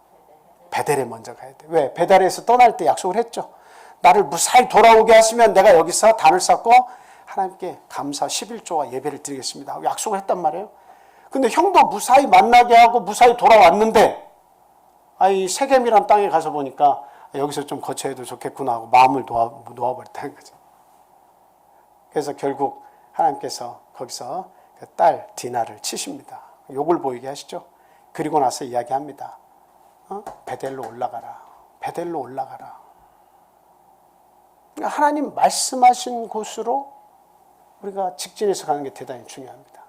Speaker 1: 베델에 먼저 가야 돼요. 왜? 베델에서 떠날 때 약속을 했죠. 나를 무사히 돌아오게 하시면 내가 여기서 단을 쌓고 하나님께 감사 11조와 예배를 드리겠습니다 하고 약속을 했단 말이에요. 근데 형도 무사히 만나게 하고 무사히 돌아왔는데 이 세겜이란 땅에 가서 보니까 여기서 좀 거처해도 좋겠구나 하고 마음을 놓아버렸다는 거죠. 그래서 결국 하나님께서 거기서 그 딸 디나를 치십니다. 욕을 보이게 하시죠. 그리고 나서 이야기합니다. 베델로 올라가라. 베델로 올라가라. 하나님 말씀하신 곳으로 우리가 직진해서 가는 게 대단히 중요합니다.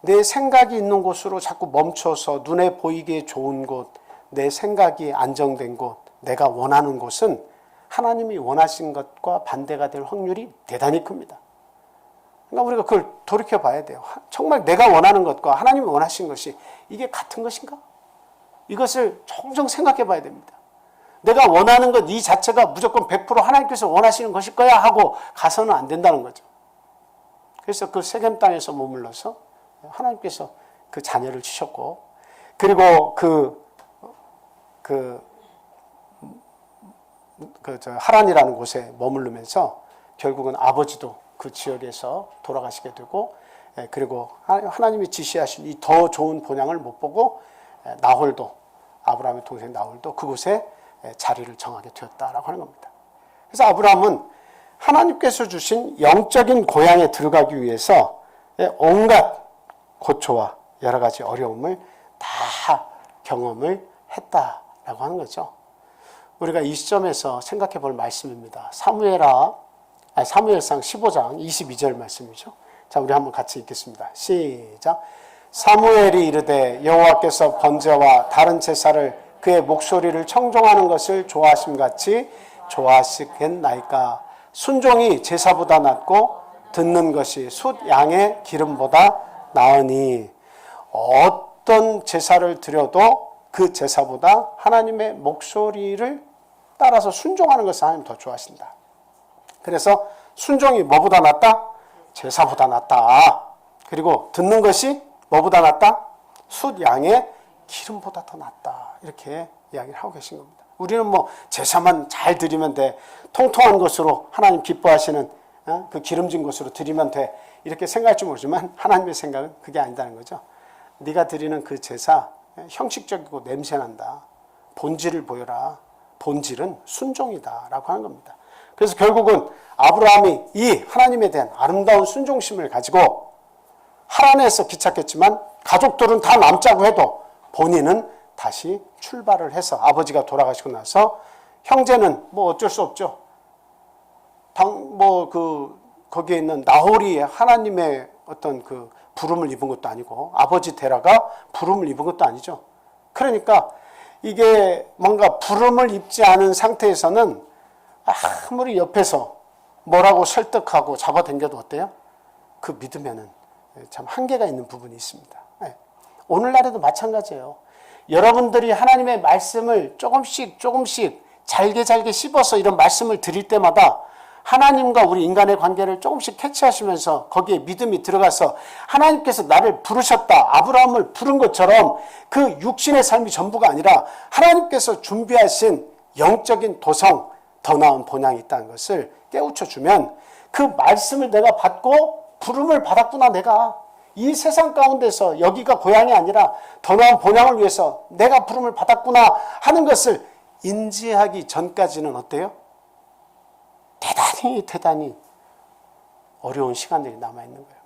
Speaker 1: 내 생각이 있는 곳으로 자꾸 멈춰서 눈에 보이기에 좋은 곳, 내 생각이 안정된 곳, 내가 원하는 곳은 하나님이 원하신 것과 반대가 될 확률이 대단히 큽니다. 그러니까 우리가 그걸 돌이켜 봐야 돼요. 정말 내가 원하는 것과 하나님이 원하신 것이 이게 같은 것인가? 이것을 종종 생각해 봐야 됩니다. 내가 원하는 것 이 자체가 무조건 100% 하나님께서 원하시는 것일 거야 하고 가서는 안 된다는 거죠. 그래서 그 세겜 땅에서 머물러서 하나님께서 그 자녀를 주셨고, 그리고 하란이라는 곳에 머무르면서 결국은 아버지도 그 지역에서 돌아가시게 되고, 그리고 하나님이 지시하신 이 더 좋은 본향을 못 보고 나홀도, 아브라함의 동생 나홀도 그곳에 자리를 정하게 되었다라고 하는 겁니다. 그래서 아브라함은 하나님께서 주신 영적인 고향에 들어가기 위해서 온갖 고초와 여러 가지 어려움을 다 경험을 했다라고 하는 거죠. 우리가 이 시점에서 생각해 볼 말씀입니다. 사무엘상 15장 22절 말씀이죠. 자, 우리 한번 같이 읽겠습니다. 시작. 사무엘이 이르되 여호와께서 번제와 다른 제사를 그의 목소리를 청종하는 것을 좋아하심같이 좋아하시겠나이까. 순종이 제사보다 낫고 듣는 것이 숫 양의 기름보다 나으니 어떤 제사를 드려도 그 제사보다 하나님의 목소리를 따라서 순종하는 것을 하나님 더 좋아하신다. 그래서 순종이 뭐보다 낫다? 제사보다 낫다. 그리고 듣는 것이 뭐보다 낫다? 숫 양의 기름보다 더 낫다. 이렇게 이야기를 하고 계신 겁니다. 우리는 뭐 제사만 잘 드리면 돼. 통통한 것으로 하나님 기뻐하시는 그 기름진 것으로 드리면 돼. 이렇게 생각할지 모르지만 하나님의 생각은 그게 아니다는 거죠. 네가 드리는 그 제사 형식적이고 냄새난다. 본질을 보여라. 본질은 순종이다 라고 하는 겁니다. 그래서 결국은 아브라함이 이 하나님에 대한 아름다운 순종심을 가지고 하란에서 기착했지만 가족들은 다 남자고 해도 본인은 다시 출발을 해서 아버지가 돌아가시고 나서 형제는 뭐 어쩔 수 없죠. 거기에 있는 나홀이 하나님의 어떤 그 부름을 입은 것도 아니고 아버지 데라가 부름을 입은 것도 아니죠. 그러니까 이게 뭔가 부름을 입지 않은 상태에서는 아무리 옆에서 뭐라고 설득하고 잡아당겨도 어때요? 그 믿음에는 참 한계가 있는 부분이 있습니다. 오늘날에도 마찬가지예요. 여러분들이 하나님의 말씀을 조금씩 잘게 씹어서 이런 말씀을 드릴 때마다 하나님과 우리 인간의 관계를 조금씩 캐치하시면서 거기에 믿음이 들어가서 하나님께서 나를 부르셨다. 아브라함을 부른 것처럼 그 육신의 삶이 전부가 아니라 하나님께서 준비하신 영적인 도성, 더 나은 본향이 있다는 것을 깨우쳐주면 그 말씀을 내가 받고 부름을 받았구나. 내가 이 세상 가운데서 여기가 고향이 아니라 더 나은 본향을 위해서 내가 부름을 받았구나 하는 것을 인지하기 전까지는 어때요? 대단히 어려운 시간들이 남아있는 거예요.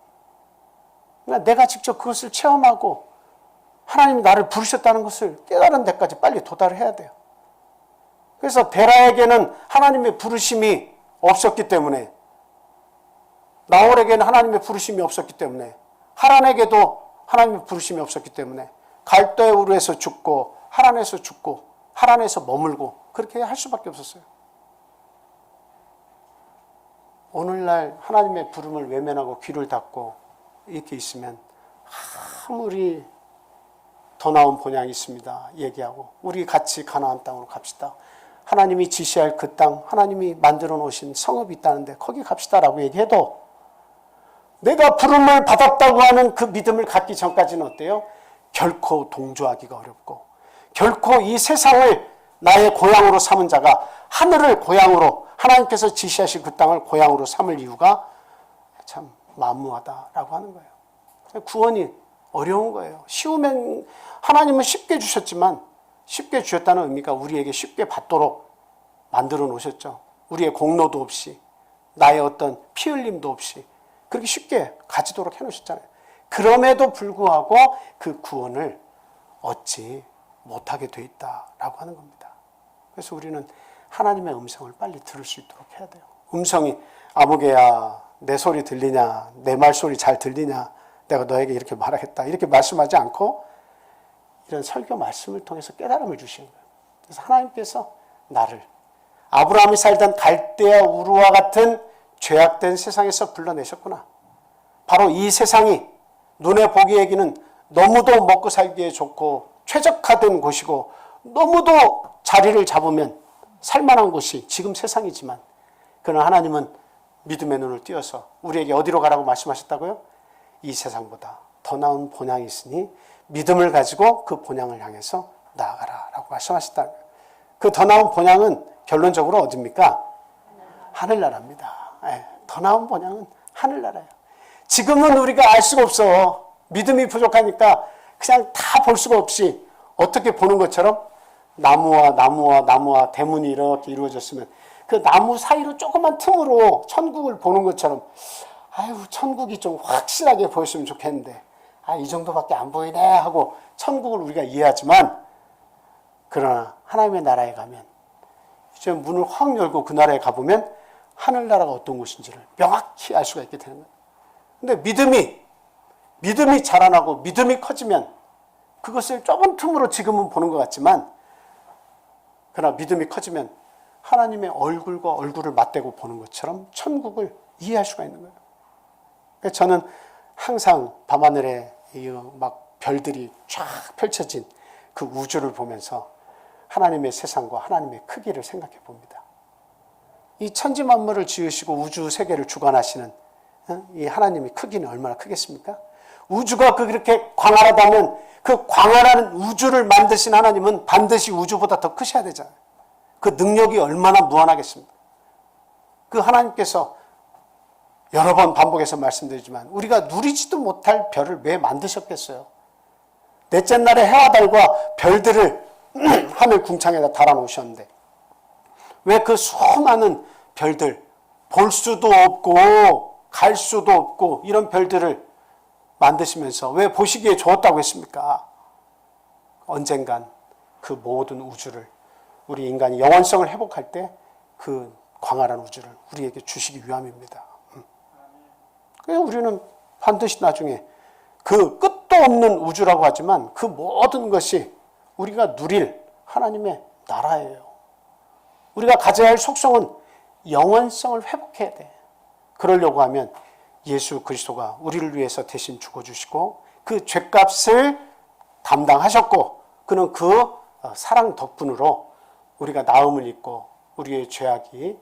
Speaker 1: 그러니까 내가 직접 그것을 체험하고 하나님이 나를 부르셨다는 것을 깨달은 데까지 빨리 도달을 해야 돼요. 그래서 데라에게는 하나님의 부르심이 없었기 때문에, 나홀에게는 하나님의 부르심이 없었기 때문에, 하란에게도 하나님의 부르심이 없었기 때문에 갈대우르에서 죽고 하란에서 죽고 하란에서 머물고 그렇게 할 수밖에 없었어요. 오늘날 하나님의 부름을 외면하고 귀를 닫고 이렇게 있으면 아무리 더 나은 본향이 있습니다. 얘기하고 우리 같이 가나안 땅으로 갑시다. 하나님이 지시할 그 땅, 하나님이 만들어 놓으신 성읍이 있다는데 거기 갑시다라고 얘기해도 내가 부름을 받았다고 하는 그 믿음을 갖기 전까지는 어때요? 결코 동조하기가 어렵고 결코 이 세상을 나의 고향으로 삼은 자가 하늘을 고향으로 하나님께서 지시하신 그 땅을 고향으로 삼을 이유가 참 만무하다라고 하는 거예요. 구원이 어려운 거예요. 쉬우면 하나님은 쉽게 주셨지만 쉽게 주셨다는 의미가 우리에게 쉽게 받도록 만들어 놓으셨죠. 우리의 공로도 없이 나의 어떤 피 흘림도 없이 그렇게 쉽게 가지도록 해놓으셨잖아요. 그럼에도 불구하고 그 구원을 얻지 못하게 돼 있다라고 하는 겁니다. 그래서 우리는 하나님의 음성을 빨리 들을 수 있도록 해야 돼요. 음성이 아무개야 내 소리 들리냐, 내 말소리 잘 들리냐, 내가 너에게 이렇게 말하겠다 이렇게 말씀하지 않고 이런 설교 말씀을 통해서 깨달음을 주시는 거예요. 그래서 하나님께서 나를 아브라함이 살던 갈대아 우르와 같은 죄악된 세상에서 불러내셨구나. 바로 이 세상이 눈에 보기에는 너무도 먹고 살기에 좋고 최적화된 곳이고 너무도 자리를 잡으면 살만한 곳이 지금 세상이지만 그러나 하나님은 믿음의 눈을 띄어서 우리에게 어디로 가라고 말씀하셨다고요? 이 세상보다 더 나은 본향이 있으니 믿음을 가지고 그 본향을 향해서 나아가라라고 말씀하셨다. 그 더 나은 본향은 결론적으로 어디입니까? 하늘나라입니다. 더 나은 본향은 하늘나라예요. 지금은 우리가 알 수가 없어. 믿음이 부족하니까 그냥 다 볼 수가 없이 어떻게 보는 것처럼 나무와 대문이 이렇게 이루어졌으면 그 나무 사이로 조그만 틈으로 천국을 보는 것처럼 아유 천국이 좀 확실하게 보였으면 좋겠는데 이 정도밖에 안 보이네 하고 천국을 우리가 이해하지만 그러나 하나님의 나라에 가면 이제 문을 확 열고 그 나라에 가보면 하늘나라가 어떤 곳인지를 명확히 알 수가 있게 되는 거예요. 근데 믿음이 자라나고 믿음이 커지면 그것을 좁은 틈으로 지금은 보는 것 같지만 그러나 믿음이 커지면 하나님의 얼굴과 얼굴을 맞대고 보는 것처럼 천국을 이해할 수가 있는 거예요. 그래서 저는 항상 밤하늘에 막 별들이 쫙 펼쳐진 그 우주를 보면서 하나님의 세상과 하나님의 크기를 생각해 봅니다. 이 천지 만물을 지으시고 우주 세계를 주관하시는 이 하나님의 크기는 얼마나 크겠습니까? 우주가 그렇게 광활하다면 그 광활한 우주를 만드신 하나님은 반드시 우주보다 더 크셔야 되잖아요. 그 능력이 얼마나 무한하겠습니까? 그 하나님께서 여러 번 반복해서 말씀드리지만 우리가 누리지도 못할 별을 왜 만드셨겠어요? 넷째 날에 해와 달과 별들을 하늘 궁창에다 달아놓으셨는데 왜 그 수많은 별들 볼 수도 없고 갈 수도 없고 이런 별들을 만드시면서 왜 보시기에 좋았다고 했습니까? 언젠간 그 모든 우주를 우리 인간이 영원성을 회복할 때 그 광활한 우주를 우리에게 주시기 위함입니다. 그래서 우리는 반드시 나중에 그 끝도 없는 우주라고 하지만 그 모든 것이 우리가 누릴 하나님의 나라예요. 우리가 가져야 할 속성은 영원성을 회복해야 돼. 그러려고 하면 예수 그리스도가 우리를 위해서 대신 죽어주시고 그 죄값을 담당하셨고 그는 그 사랑 덕분으로 우리가 나음을 입고 우리의 죄악이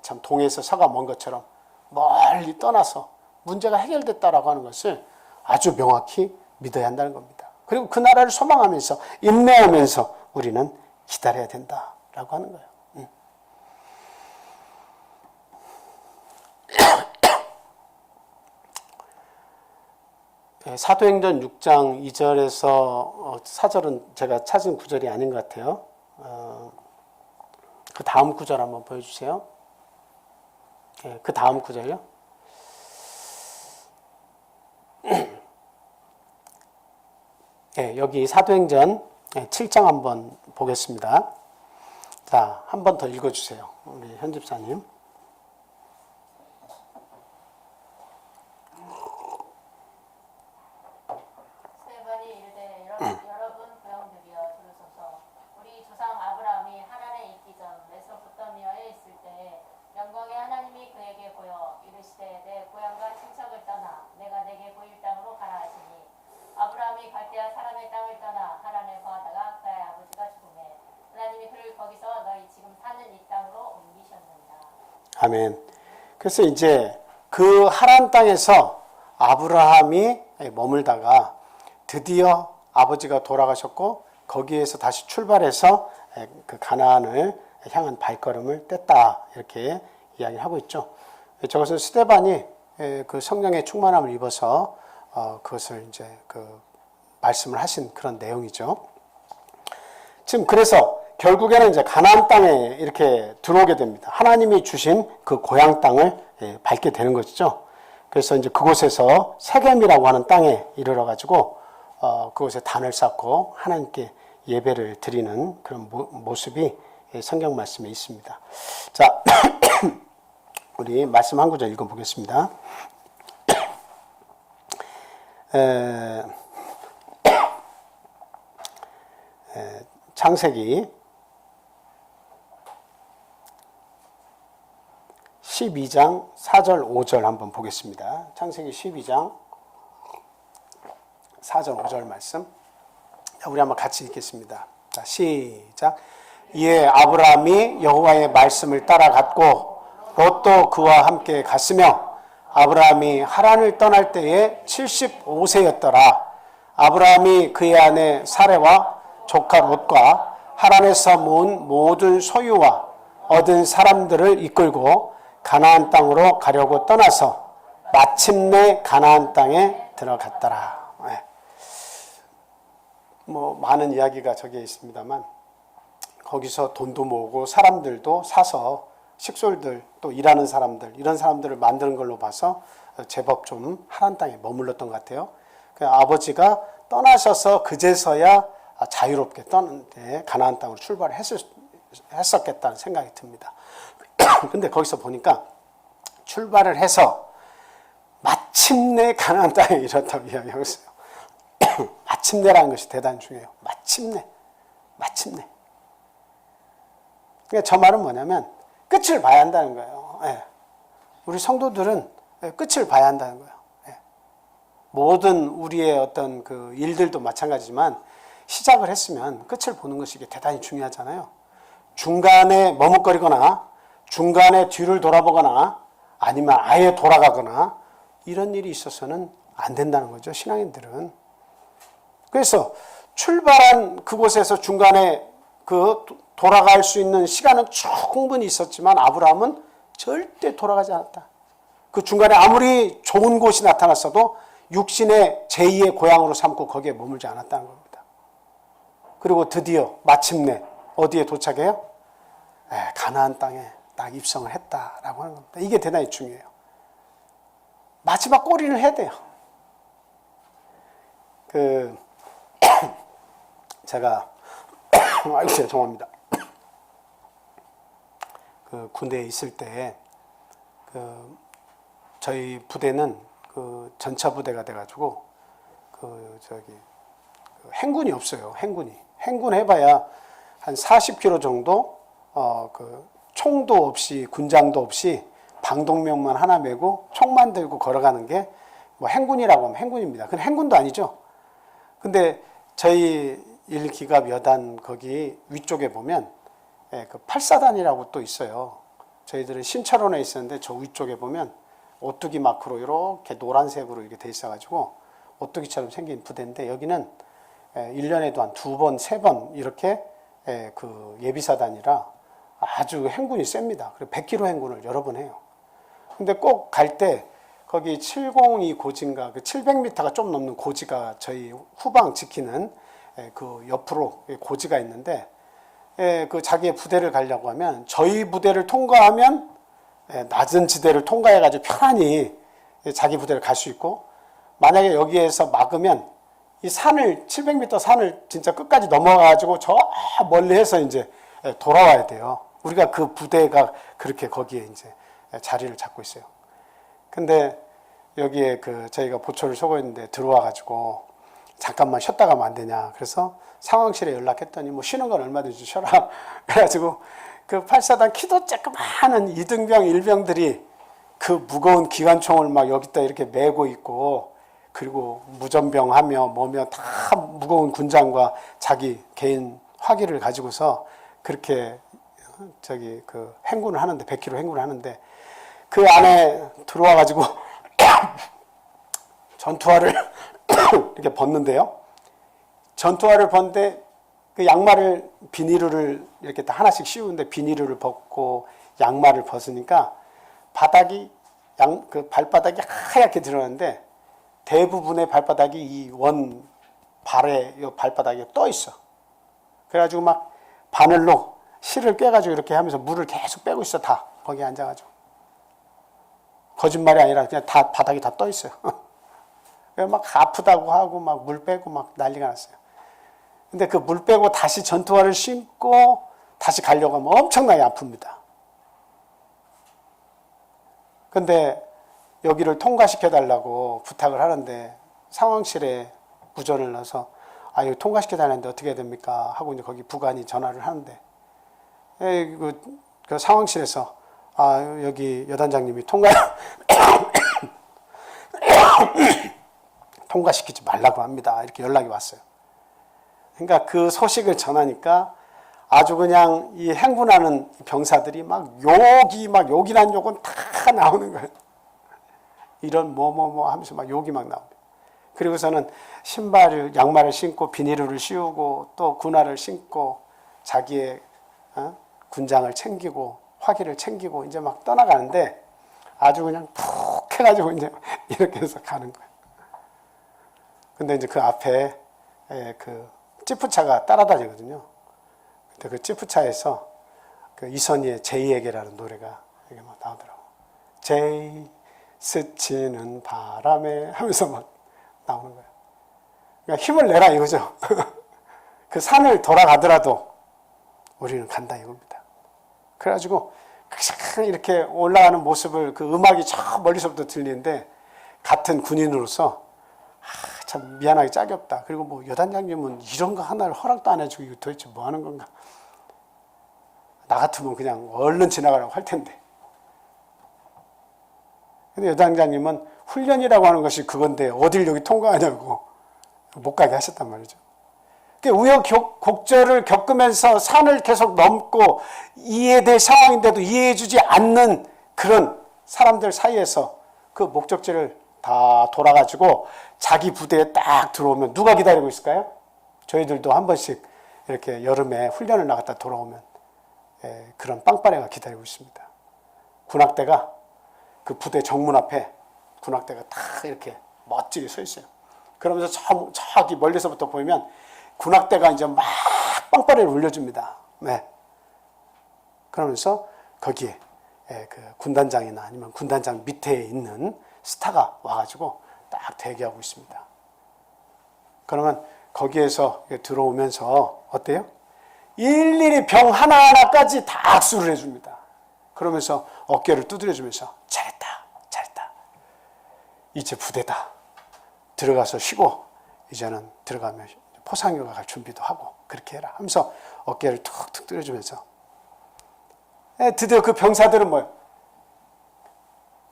Speaker 1: 참 동에서 서가 먼 것처럼 멀리 떠나서 문제가 해결됐다라고 하는 것을 아주 명확히 믿어야 한다는 겁니다. 그리고 그 나라를 소망하면서 인내하면서 우리는 기다려야 된다라고 하는 거예요. 사도행전 6장 2절에서 4절은 제가 찾은 구절이 아닌 것 같아요. 그 다음 구절 한번 보여주세요. 그 다음 구절요. 여기 사도행전 7장 한번 보겠습니다. 자, 한 번 더 읽어주세요. 우리 현 집사님.
Speaker 2: 여러분 고향들이여 들으소서. 우리 조상 아브라함이 하란에 있기 전 메소포타미아에 있을 때에 영광의 하나님이 그에게 보여 이르시되 내 고향과 친척을 떠나 내가 내게 보일 땅으로 가라 하시니 아브라함이 갈대아 사람의 땅을 떠나
Speaker 1: 아멘. 그래서 이제 그 하란 땅에서 아브라함이 머물다가 드디어 아버지가 돌아가셨고 거기에서 다시 출발해서 그 가나안을 향한 발걸음을 뗐다 이렇게 이야기를 하고 있죠. 저것은 스데반이 그 성령의 충만함을 입어서 그것을 이제 그 말씀을 하신 그런 내용이죠. 지금 그래서 결국에는 이제 가나안 땅에 이렇게 들어오게 됩니다. 하나님이 주신 그 고향 땅을 밟게 되는 것이죠. 그래서 이제 그곳에서 세겜이라고 하는 땅에 이르러 가지고 그곳에 단을 쌓고 하나님께 예배를 드리는 그런 모습이 성경 말씀에 있습니다. 자, 우리 말씀 한 구절 읽어보겠습니다. 창세기 12장 4절 5절 한번 보겠습니다. 창세기 12장 4절 5절 말씀. 우리 한번 같이 읽겠습니다. 자, 시작. 이에 아브라함이 여호와의 말씀을 따라갔고 롯도 그와 함께 갔으며 아브라함이 하란을 떠날 때에 75세였더라. 아브라함이 그의 아내 사레와 조카 롯과 하란에서 모은 모든 소유와 얻은 사람들을 이끌고 가나안 땅으로 가려고 떠나서 마침내 가나안 땅에 들어갔더라. 네. 뭐 많은 이야기가 저기에 있습니다만 거기서 돈도 모으고 사람들도 사서 식솔들 또 일하는 사람들 이런 사람들을 만드는 걸로 봐서 제법 좀 하란 땅에 머물렀던 것 같아요. 아버지가 떠나셔서 그제서야 자유롭게 떠는데 가나안 땅으로 출발했었겠다는 생각이 듭니다. 근데 거기서 보니까 출발을 해서 마침내 가나안 땅에 이뤘다고 이야기하고 있어요. 마침내라는 것이 대단히 중요해요. 마침내. 그러니까 저 말은 뭐냐면 끝을 봐야 한다는 거예요. 예. 우리 성도들은 끝을 봐야 한다는 거예요. 예. 모든 우리의 어떤 그 일들도 마찬가지지만 시작을 했으면 끝을 보는 것이 대단히 중요하잖아요. 중간에 머뭇거리거나 중간에 뒤를 돌아보거나 아니면 아예 돌아가거나 이런 일이 있어서는 안 된다는 거죠. 신앙인들은. 그래서 출발한 그곳에서 중간에 그 돌아갈 수 있는 시간은 충분히 있었지만 아브라함은 절대 돌아가지 않았다. 그 중간에 아무리 좋은 곳이 나타났어도 육신의 제2의 고향으로 삼고 거기에 머물지 않았다는 겁니다. 그리고 드디어 마침내 어디에 도착해요? 가나안 땅에 딱 입성을 했다라고 하는 겁니다. 이게 대단히 중요해요. 마지막 꼬리를 해야 돼요. 제가 아이고 죄송합니다. 그 군대에 있을 때 저희 부대는 그 전차 부대가 돼가지고 행군이 없어요. 행군 해봐야 한 40km 정도 총도 없이 군장도 없이 방독면만 하나 메고 총만 들고 걸어가는 게 뭐 행군이라고 하면 행군입니다. 그건 행군도 아니죠. 근데 저희 1기갑 여단 거기 위쪽에 보면 그 8사단이라고 또 있어요. 저희들은 신철원에 있었는데 저 위쪽에 보면 오뚜기 마크로 이렇게 노란색으로 이렇게 돼 있어가지고 오뚜기처럼 생긴 부대인데 여기는 1년에도 한 2번, 3번 이렇게 그 예비사단이라 아주 행군이 셉니다. 그리고 100km 행군을 여러 번 해요. 근데 꼭 갈 때 거기 702 고지인가 그 700m가 좀 넘는 고지가 저희 후방 지키는 그 옆으로 고지가 있는데 그 자기의 부대를 가려고 하면 저희 부대를 통과하면 낮은 지대를 통과해가지고 편안히 자기 부대를 갈 수 있고 만약에 여기에서 막으면 이 산을 700m 산을 진짜 끝까지 넘어가가지고 저 멀리 해서 이제 돌아와야 돼요. 우리가 그 부대가 그렇게 거기에 이제 자리를 잡고 있어요. 근데 여기에 저희가 보초를 서고 있는데 들어와가지고 잠깐만 쉬었다 가면 안 되냐. 그래서 상황실에 연락했더니 뭐 쉬는 건 얼마든지 쉬어라. 그래가지고 그 8사단 키도 조그마한 이등병, 일병들이 그 무거운 기관총을 막 여기다 이렇게 메고 있고 그리고 무전병 하며 뭐며 다 무거운 군장과 자기 개인 화기를 가지고서 그렇게 행군을 하는데 100km 행군을 하는데 그 안에 들어와 가지고 전투화를 이렇게 벗는데요. 전투화를 벗는데 그 양말을 비닐을 이렇게 다 하나씩 씌우는데 비닐을 벗고 양말을 벗으니까 바닥이 그 발바닥이 하얗게 드러나는데 대부분의 발바닥이 이 원 발에 이 발바닥에 떠 있어. 그래가지고 막 바늘로 실을 꿰가지고 이렇게 하면서 물을 계속 빼고 있어. 다 거기 앉아가지고 거짓말이 아니라 그냥 다 바닥이 다 떠 있어요. 막 아프다고 하고 막 물 빼고 막 난리가 났어요. 근데 그 물 빼고 다시 전투화를 신고 다시 가려고 하면 엄청나게 아픕니다. 근데 여기를 통과시켜 달라고 부탁을 하는데 상황실에 무전을 넣어서 여기 통과시켜 달라는데 어떻게 해야 됩니까? 하고 이제 거기 부관이 전화를 하는데 그 상황실에서 여기 여단장님이 통과시키지 말라고 합니다. 이렇게 연락이 왔어요. 그러니까 그 소식을 전하니까 아주 그냥 이 행군하는 병사들이 막 욕이란 욕은 다 나오는 거예요. 이런 하면서 막 욕이 막 나옵니다. 그리고서는 양말을 신고 비닐을 씌우고 또 군화를 신고 자기의 군장을 챙기고 화기를 챙기고 이제 막 떠나가는데 아주 그냥 푹 해가지고 이제 이렇게 해서 가는 거예요. 근데 이제 그 앞에 그 지프차가 따라다니거든요. 근데 그 지프차에서 그 이선희의 제이에게라는 노래가 이게 막 나오더라고. 제이 스치는 바람에 하면서 막 나오는 거예요. 그러니까 힘을 내라 이거죠. 그 산을 돌아가더라도 우리는 간다 이겁니다. 그래가지고 이렇게 올라가는 모습을 그 음악이 저 멀리서부터 들리는데 같은 군인으로서 참 미안하게 짝이 없다. 그리고 뭐 여단장님은 이런 거 하나를 허락도 안 해주고 이거 도대체 뭐 하는 건가. 나 같으면 그냥 얼른 지나가라고 할 텐데. 근데 여단장님은 훈련이라고 하는 것이 그건데 어딜 여기 통과하냐고 못 가게 하셨단 말이죠. 우여곡절을 겪으면서 산을 계속 넘고 이해될 상황인데도 이해해주지 않는 그런 사람들 사이에서 그 목적지를 다 돌아가지고 자기 부대에 딱 들어오면 누가 기다리고 있을까요? 저희들도 한 번씩 이렇게 여름에 훈련을 나갔다 돌아오면 그런 빵빠레가 기다리고 있습니다. 군악대가 그 부대 정문 앞에 군악대가 딱 이렇게 멋지게 서 있어요. 그러면서 저기 멀리서부터 보이면 군악대가 이제 막 빵빠레를 울려줍니다. 네. 그러면서 거기에 그 군단장이나 아니면 군단장 밑에 있는 스타가 와가지고 딱 대기하고 있습니다. 그러면 거기에서 들어오면서 어때요? 일일이 병 하나하나까지 다 악수를 해줍니다. 그러면서 어깨를 두드려주면서 잘했다, 잘했다. 이제 부대다. 들어가서 쉬고 이제는 들어가면 포상휴가 갈 준비도 하고 그렇게 해라 하면서 어깨를 툭툭 두드려주면서 드디어 그 병사들은 뭐예요?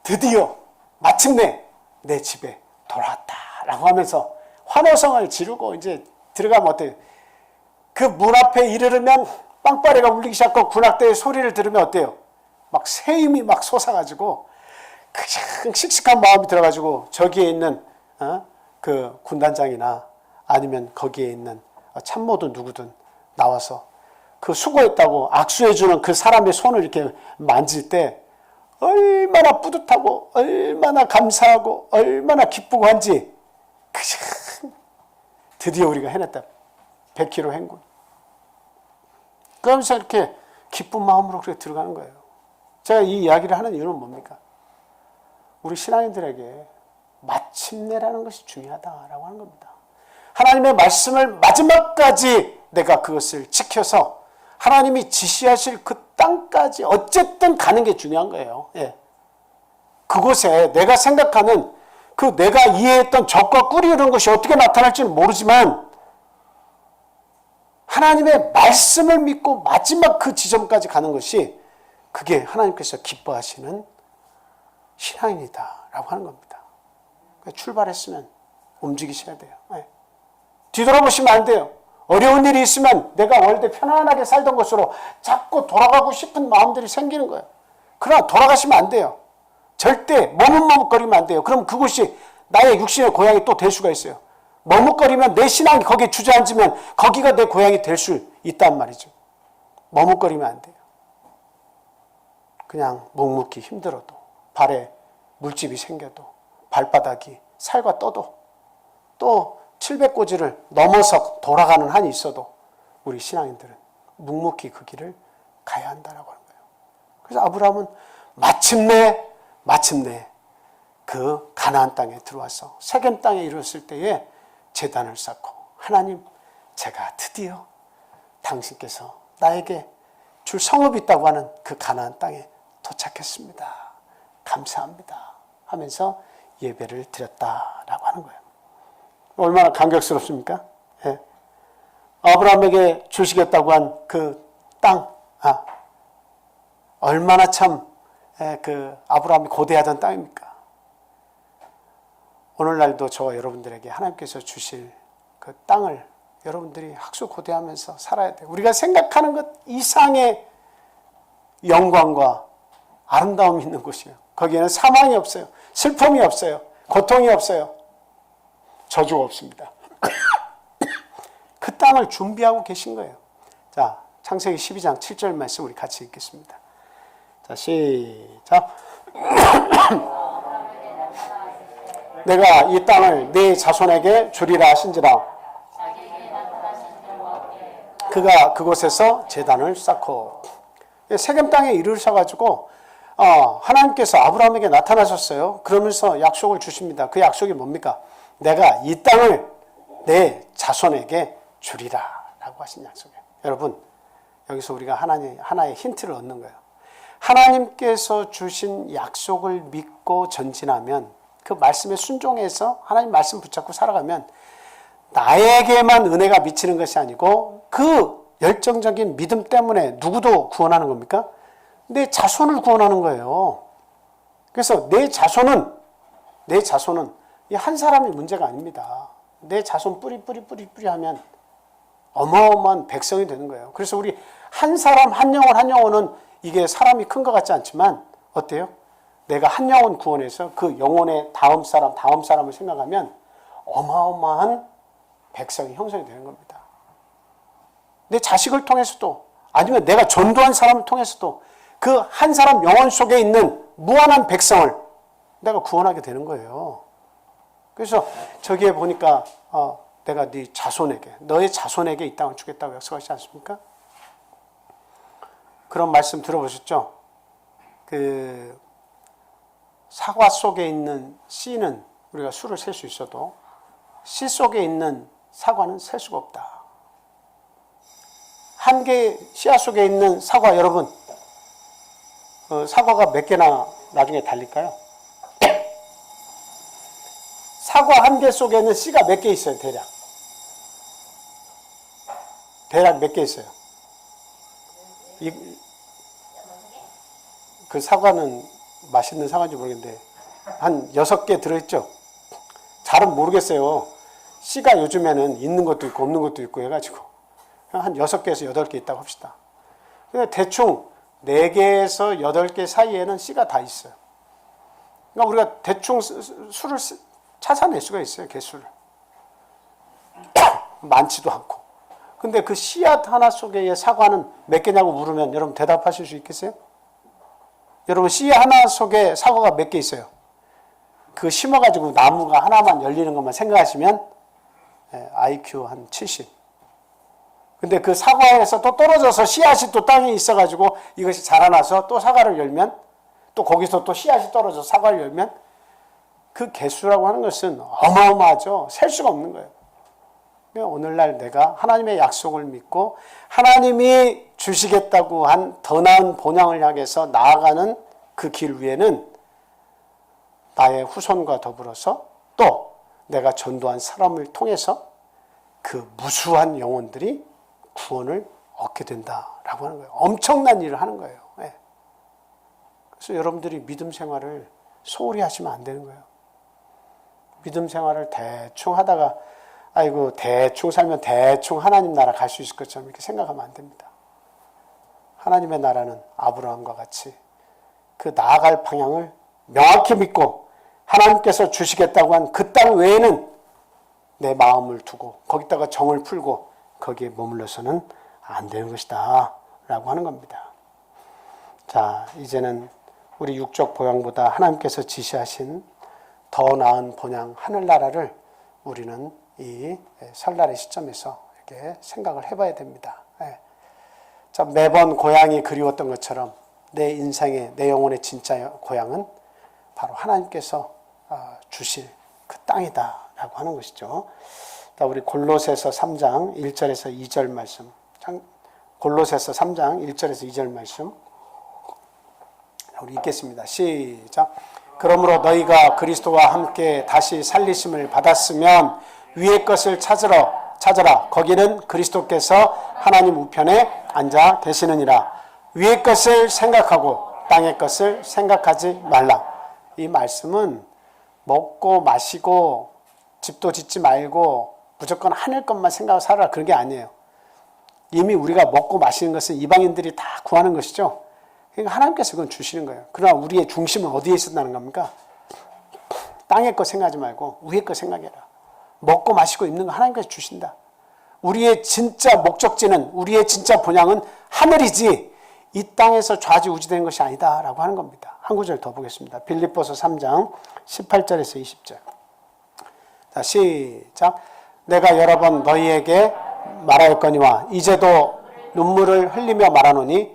Speaker 1: 드디어 마침내 내 집에 돌아왔다라고 하면서 환호성을 지르고 이제 들어가면 어때요? 그 문 앞에 이르르면 빵빠레가 울리기 시작하고 군악대의 소리를 들으면 어때요? 막 새임이 막 솟아가지고 그냥 씩씩한 마음이 들어가지고 저기에 있는 그 군단장이나 아니면 거기에 있는 참모든 누구든 나와서 그 수고했다고 악수해주는 그 사람의 손을 이렇게 만질 때 얼마나 뿌듯하고 얼마나 감사하고 얼마나 기쁘고 한지 그냥 드디어 우리가 해냈다. 100km 행군. 그러면서 이렇게 기쁜 마음으로 그렇게 들어가는 거예요. 제가 이 이야기를 하는 이유는 뭡니까? 우리 신앙인들에게 마침내라는 것이 중요하다라고 하는 겁니다. 하나님의 말씀을 마지막까지 내가 그것을 지켜서 하나님이 지시하실 그 땅까지 어쨌든 가는 게 중요한 거예요. 예. 그곳에 내가 생각하는 그 내가 이해했던 적과 꿀이 이런 것이 어떻게 나타날지는 모르지만 하나님의 말씀을 믿고 마지막 그 지점까지 가는 것이 그게 하나님께서 기뻐하시는 신앙인이다라고 하는 겁니다. 출발했으면 움직이셔야 돼요. 네. 뒤돌아보시면 안 돼요. 어려운 일이 있으면 내가 원래 편안하게 살던 곳으로 자꾸 돌아가고 싶은 마음들이 생기는 거예요. 그러나 돌아가시면 안 돼요. 절대 머뭇머뭇거리면 안 돼요. 그럼 그곳이 나의 육신의 고향이 또 될 수가 있어요. 머뭇거리면 내 신앙이 거기에 주저앉으면 거기가 내 고향이 될 수 있단 말이죠. 머뭇거리면 안 돼요. 그냥 묵묵히 힘들어도, 발에 물집이 생겨도, 발바닥이 살과 떠도, 또 700고지를 넘어서 돌아가는 한이 있어도 우리 신앙인들은 묵묵히 그 길을 가야 한다라고 하는 거예요. 그래서 아브라함은 마침내 그 가나안 땅에 들어와서 세겜 땅에 이르렀을 때에 제단을 쌓고, 하나님, 제가 드디어 당신께서 나에게 줄 성읍이 있다고 하는 그 가나안 땅에 도착했습니다. 감사합니다. 하면서 예배를 드렸다라고 하는 거예요. 얼마나 감격스럽습니까? 예. 아브라함에게 주시겠다고 한 그 땅, 얼마나 참 그 아브라함이 고대하던 땅입니까? 오늘날도 저와 여러분들에게 하나님께서 주실 그 땅을 여러분들이 학수고대하면서 살아야 돼요. 우리가 생각하는 것 이상의 영광과 아름다움이 있는 곳이에요. 거기에는 사망이 없어요. 슬픔이 없어요. 고통이 없어요. 저주가 없습니다. 그 땅을 준비하고 계신 거예요. 자, 창세기 12장 7절 말씀 우리 같이 읽겠습니다. 자, 시작. 내가 이 땅을 네 자손에게 주리라 하신지라. 그가 그곳에서 제단을 쌓고, 세겜 땅에 이르셔가지고 하나님께서 아브라함에게 나타나셨어요. 그러면서 약속을 주십니다. 그 약속이 뭡니까? 내가 이 땅을 내 자손에게 주리라 라고 하신 약속이에요. 여러분, 여기서 우리가 하나의 힌트를 얻는 거예요. 하나님께서 주신 약속을 믿고 전진하면, 그 말씀에 순종해서 하나님 말씀 붙잡고 살아가면 나에게만 은혜가 미치는 것이 아니고 그 열정적인 믿음 때문에 누구도 구원하는 겁니까? 내 자손을 구원하는 거예요. 그래서 내 자손은 이 한 사람이 문제가 아닙니다. 내 자손 뿌리 하면 어마어마한 백성이 되는 거예요. 그래서 우리 한 사람 한 영혼은 이게 사람이 큰 것 같지 않지만 어때요? 내가 한 영혼 구원해서 그 영혼의 다음 사람을 생각하면 어마어마한 백성이 형성이 되는 겁니다. 내 자식을 통해서도, 아니면 내가 전도한 사람을 통해서도 그 한 사람 영혼 속에 있는 무한한 백성을 내가 구원하게 되는 거예요. 그래서 저기에 보니까 내가 네 자손에게, 너의 자손에게 이 땅을 주겠다고 약속하지 않습니까? 그런 말씀 들어보셨죠? 그 사과 속에 있는 씨는 우리가 수를 셀 수 있어도 씨 속에 있는 사과는 셀 수가 없다. 한 개의 씨앗 속에 있는 사과, 여러분, 사과가 몇 개나 나중에 달릴까요? 사과 한 개 속에는 씨가 몇 개 있어요, 대략? 대략 몇 개 있어요? 그 사과는 맛있는 사과인지 모르겠는데 한 6개 들어있죠? 잘은 모르겠어요. 씨가 요즘에는 있는 것도 있고 없는 것도 있고 해가지고 한 6개에서 8개 있다고 합시다. 그러니까 대충 4개에서 8개 사이에는 씨가 다 있어요. 그러니까 우리가 대충 수를 찾아낼 수가 있어요, 개수를. 많지도 않고. 근데 그 씨앗 하나 속의 사과는 몇 개냐고 물으면 여러분 대답하실 수 있겠어요? 여러분, 씨 하나 속에 사과가 몇 개 있어요? 그 심어가지고 나무가 하나만 열리는 것만 생각하시면 IQ 한 70. 근데 그 사과에서 또 떨어져서 씨앗이 또 땅에 있어가지고 이것이 자라나서 또 사과를 열면, 또 거기서 또 씨앗이 떨어져서 사과를 열면, 그 개수라고 하는 것은 어마어마하죠. 셀 수가 없는 거예요. 오늘날 내가 하나님의 약속을 믿고 하나님이 주시겠다고 한 더 나은 본향을 향해서 나아가는 그 길 위에는 나의 후손과 더불어서 또 내가 전도한 사람을 통해서 그 무수한 영혼들이 구원을 얻게 된다라고 하는 거예요. 엄청난 일을 하는 거예요. 그래서 여러분들이 믿음 생활을 소홀히 하시면 안 되는 거예요. 믿음 생활을 대충 하다가 아이고 대충 살면 대충 하나님 나라 갈 수 있을 것처럼 이렇게 생각하면 안 됩니다. 하나님의 나라는 아브라함과 같이 그 나아갈 방향을 명확히 믿고 하나님께서 주시겠다고 한 그 땅 외에는 내 마음을 두고 거기다가 정을 풀고 거기에 머물러서는 안 되는 것이다 라고 하는 겁니다. 자, 이제는 우리 육적 본향보다 하나님께서 지시하신 더 나은 본향 하늘나라를 우리는 이 설날의 시점에서 이렇게 생각을 해봐야 됩니다. 자, 매번 고향이 그리웠던 것처럼 내 인생의, 내 영혼의 진짜 고향은 바로 하나님께서 주실 그 땅이다 라고 하는 것이죠. 자, 우리 골로새서 3장 1절에서 2절 말씀, 골로새서 3장 1절에서 2절 말씀 우리 읽겠습니다. 시작. 그러므로 너희가 그리스도와 함께 다시 살리심을 받았으면 위의 것을 찾으라. 거기는 그리스도께서 하나님 우편에 앉아 계시느니라. 위의 것을 생각하고 땅의 것을 생각하지 말라. 이 말씀은 먹고 마시고 집도 짓지 말고 무조건 하늘 것만 생각하고 살아라 그런 게 아니에요. 이미 우리가 먹고 마시는 것은 이방인들이 다 구하는 것이죠. 그러니까 하나님께서 그건 주시는 거예요. 그러나 우리의 중심은 어디에 있었다는 겁니까? 땅의 것 생각하지 말고 위의 것 생각해라. 먹고 마시고 입는 거 하나님께서 주신다. 우리의 진짜 목적지는, 우리의 진짜 본향은 하늘이지 이 땅에서 좌지우지되는 것이 아니다 라고 하는 겁니다. 한 구절 더 보겠습니다. 빌립보서 3장 18절에서 20절. 자, 시작. 내가 여러 번 너희에게 말하였거니와 이제도 눈물을 흘리며 말하노니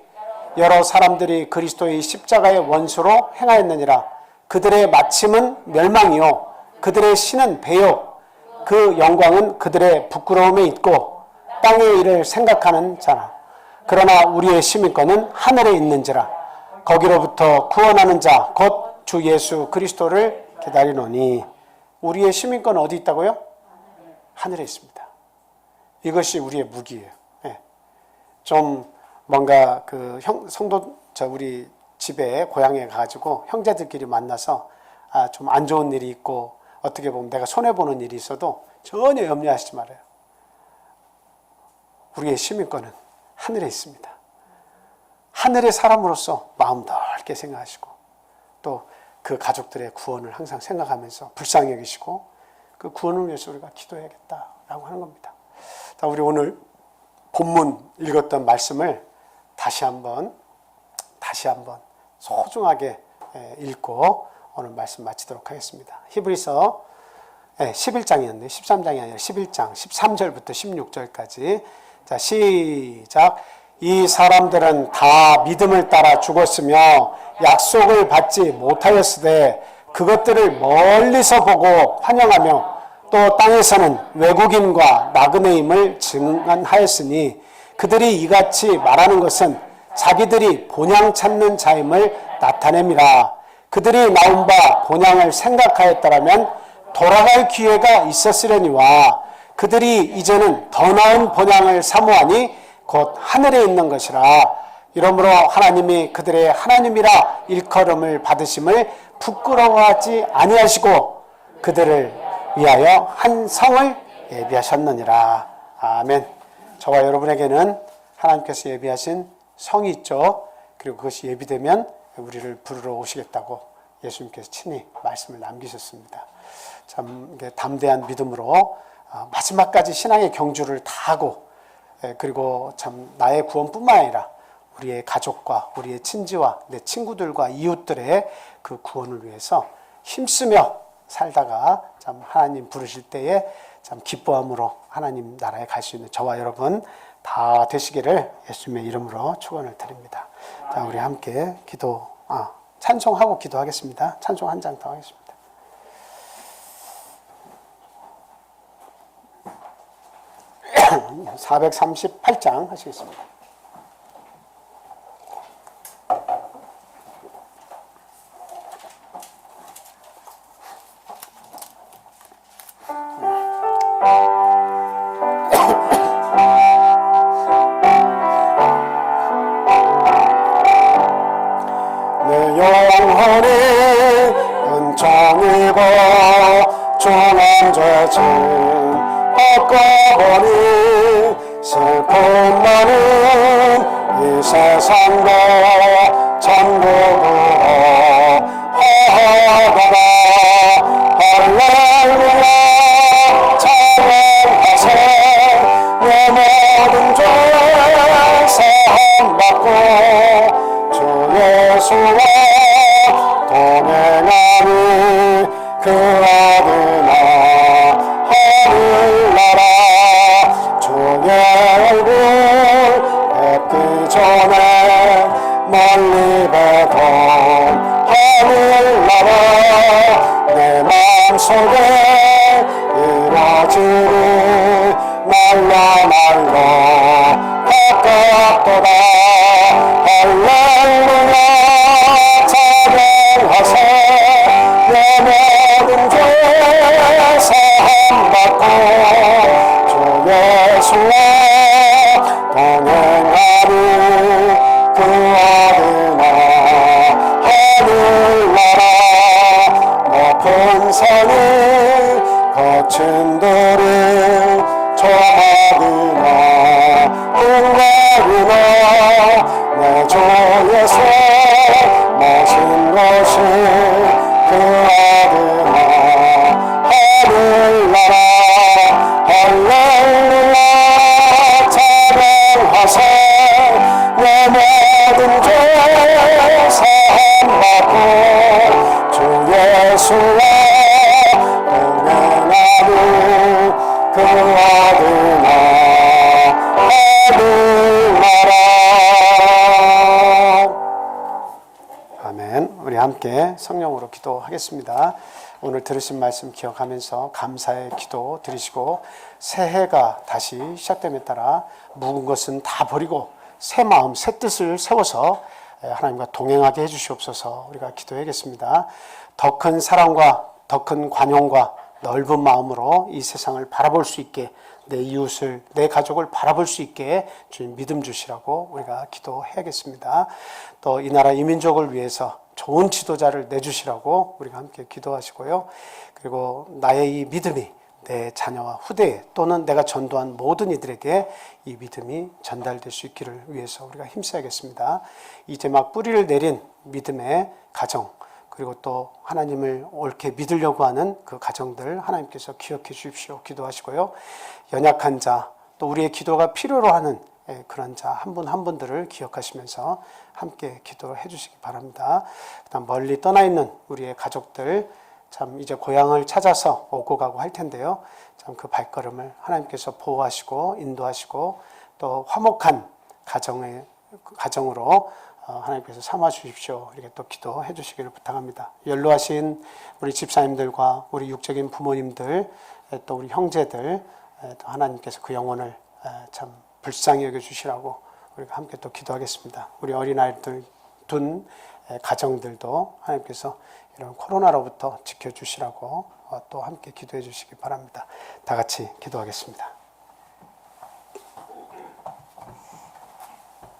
Speaker 1: 여러 사람들이 그리스도의 십자가의 원수로 행하였느니라. 그들의 마침은 멸망이요 그들의 신은 배요 그 영광은 그들의 부끄러움에 있고 땅의 일을 생각하는 자라. 그러나 우리의 시민권은 하늘에 있는지라. 거기로부터 구원하는 자 곧 주 예수 그리스도를 기다리노니. 우리의 시민권은 어디 있다고요? 하늘에 있습니다. 이것이 우리의 무기예요. 좀 뭔가 그 우리 집에 고향에 가가지고 형제들끼리 만나서 좀 안 좋은 일이 있고 어떻게 보면 내가 손해보는 일이 있어도 전혀 염려하시지 말아요. 우리의 시민권은 하늘에 있습니다. 하늘의 사람으로서 마음 넓게 생각하시고 또 그 가족들의 구원을 항상 생각하면서 불쌍히 여기시고 그 구원을 위해서 우리가 기도해야겠다라고 하는 겁니다. 자, 우리 오늘 본문 읽었던 말씀을 다시 한번 소중하게 읽고 오늘 말씀 마치도록 하겠습니다. 히브리서 11장이었는데 13장이 아니라 11장 13절부터 16절까지. 자, 시작. 이 사람들은 다 믿음을 따라 죽었으며 약속을 받지 못하였으되 그것들을 멀리서 보고 환영하며 또 땅에서는 외국인과 나그네임을 증언하였으니 그들이 이같이 말하는 것은 자기들이 본향 찾는 자임을 나타냅니다. 그들이 나온 바 본향을 생각하였더라면 돌아갈 기회가 있었으려니와 그들이 이제는 더 나은 본향을 사모하니 곧 하늘에 있는 것이라. 이러므로 하나님이 그들의 하나님이라 일컬음을 받으심을 부끄러워하지 아니하시고 그들을 위하여 한 성을 예비하셨느니라. 아멘. 저와 여러분에게는 하나님께서 예비하신 성이 있죠. 그리고 그것이 예비되면 우리를 부르러 오시겠다고 예수님께서 친히 말씀을 남기셨습니다. 참 담대한 믿음으로 마지막까지 신앙의 경주를 다하고 그리고 참 나의 구원뿐만 아니라 우리의 가족과 우리의 친지와 내 친구들과 이웃들의 그 구원을 위해서 힘쓰며 살다가 참 하나님 부르실 때에 참 기뻐함으로 하나님 나라에 갈 수 있는 저와 여러분 다 되시기를 예수님의 이름으로 축원을 드립니다. 자, 우리 함께 찬송하고 기도하겠습니다. 찬송 한 장 더 하겠습니다. (438장) 하시겠습니다. 내 영혼이 은총이고 중한 죄짐 바꿔보니 슬픔 많은 이 세상도 천국으로 찬양하라 할렐루야 찬양하세 내 모든 죄 사함받고 주 예수와 동행하니 그 아드나 하늘나라 주의 얼굴 뵙기 전에 멀리 뵈던 하늘나라 내 마음속에 이루어지니 날로 날로 가깝도다 할렐루야 찬양하세 내 모든 죄 사함받고 주 예수와 동행하니 그 아드나 하늘나라 높은 산을 거친 돌을 저하구나 응가구나 내 주에서 모신 것이 그 아드나 하늘나라 할렐루야 찬양하세 내 모든 죄 사함받고 주 예수와 동행하니 그 아드나 하늘나라 아멘. 우리 함께 성령으로 기도하겠습니다. 오늘 들으신 말씀 기억하면서 감사의 기도 드리시고 새해가 다시 시작됨에 따라 묵은 것은 다 버리고 새 마음 새 뜻을 세워서 하나님과 동행하게 해주시옵소서. 우리가 기도하겠습니다. 더 큰 사랑과 더 큰 관용과 넓은 마음으로 이 세상을 바라볼 수 있게 내 이웃을 내 가족을 바라볼 수 있게 주님 믿음 주시라고 우리가 기도해야겠습니다. 또 이 나라 이 민족을 위해서 좋은 지도자를 내주시라고 우리가 함께 기도하시고요. 그리고 나의 이 믿음이 내 자녀와 후대 또는 내가 전도한 모든 이들에게 이 믿음이 전달될 수 있기를 위해서 우리가 힘써야겠습니다. 이제 막 뿌리를 내린 믿음의 가정 그리고 또 하나님을 옳게 믿으려고 하는 그 가정들 하나님께서 기억해 주십시오. 기도하시고요. 연약한 자 또 우리의 기도가 필요로 하는 그런 자 한 분 한 분들을 기억하시면서 함께 기도해 주시기 바랍니다. 그다음 멀리 떠나 있는 우리의 가족들 참 이제 고향을 찾아서 오고 가고 할 텐데요. 참 그 발걸음을 하나님께서 보호하시고 인도하시고 또 화목한 가정으로 하나님께서 삼아 주십시오. 이렇게 또 기도해 주시기를 부탁합니다. 연로하신 우리 집사님들과 우리 육적인 부모님들 또 우리 형제들 또 하나님께서 그 영혼을 참 불쌍히 여겨주시라고 우리가 함께 또 기도하겠습니다. 우리 어린아이들 둔 가정들도 하나님께서 이런 코로나로부터 지켜주시라고 또 함께 기도해 주시기 바랍니다. 다 같이 기도하겠습니다.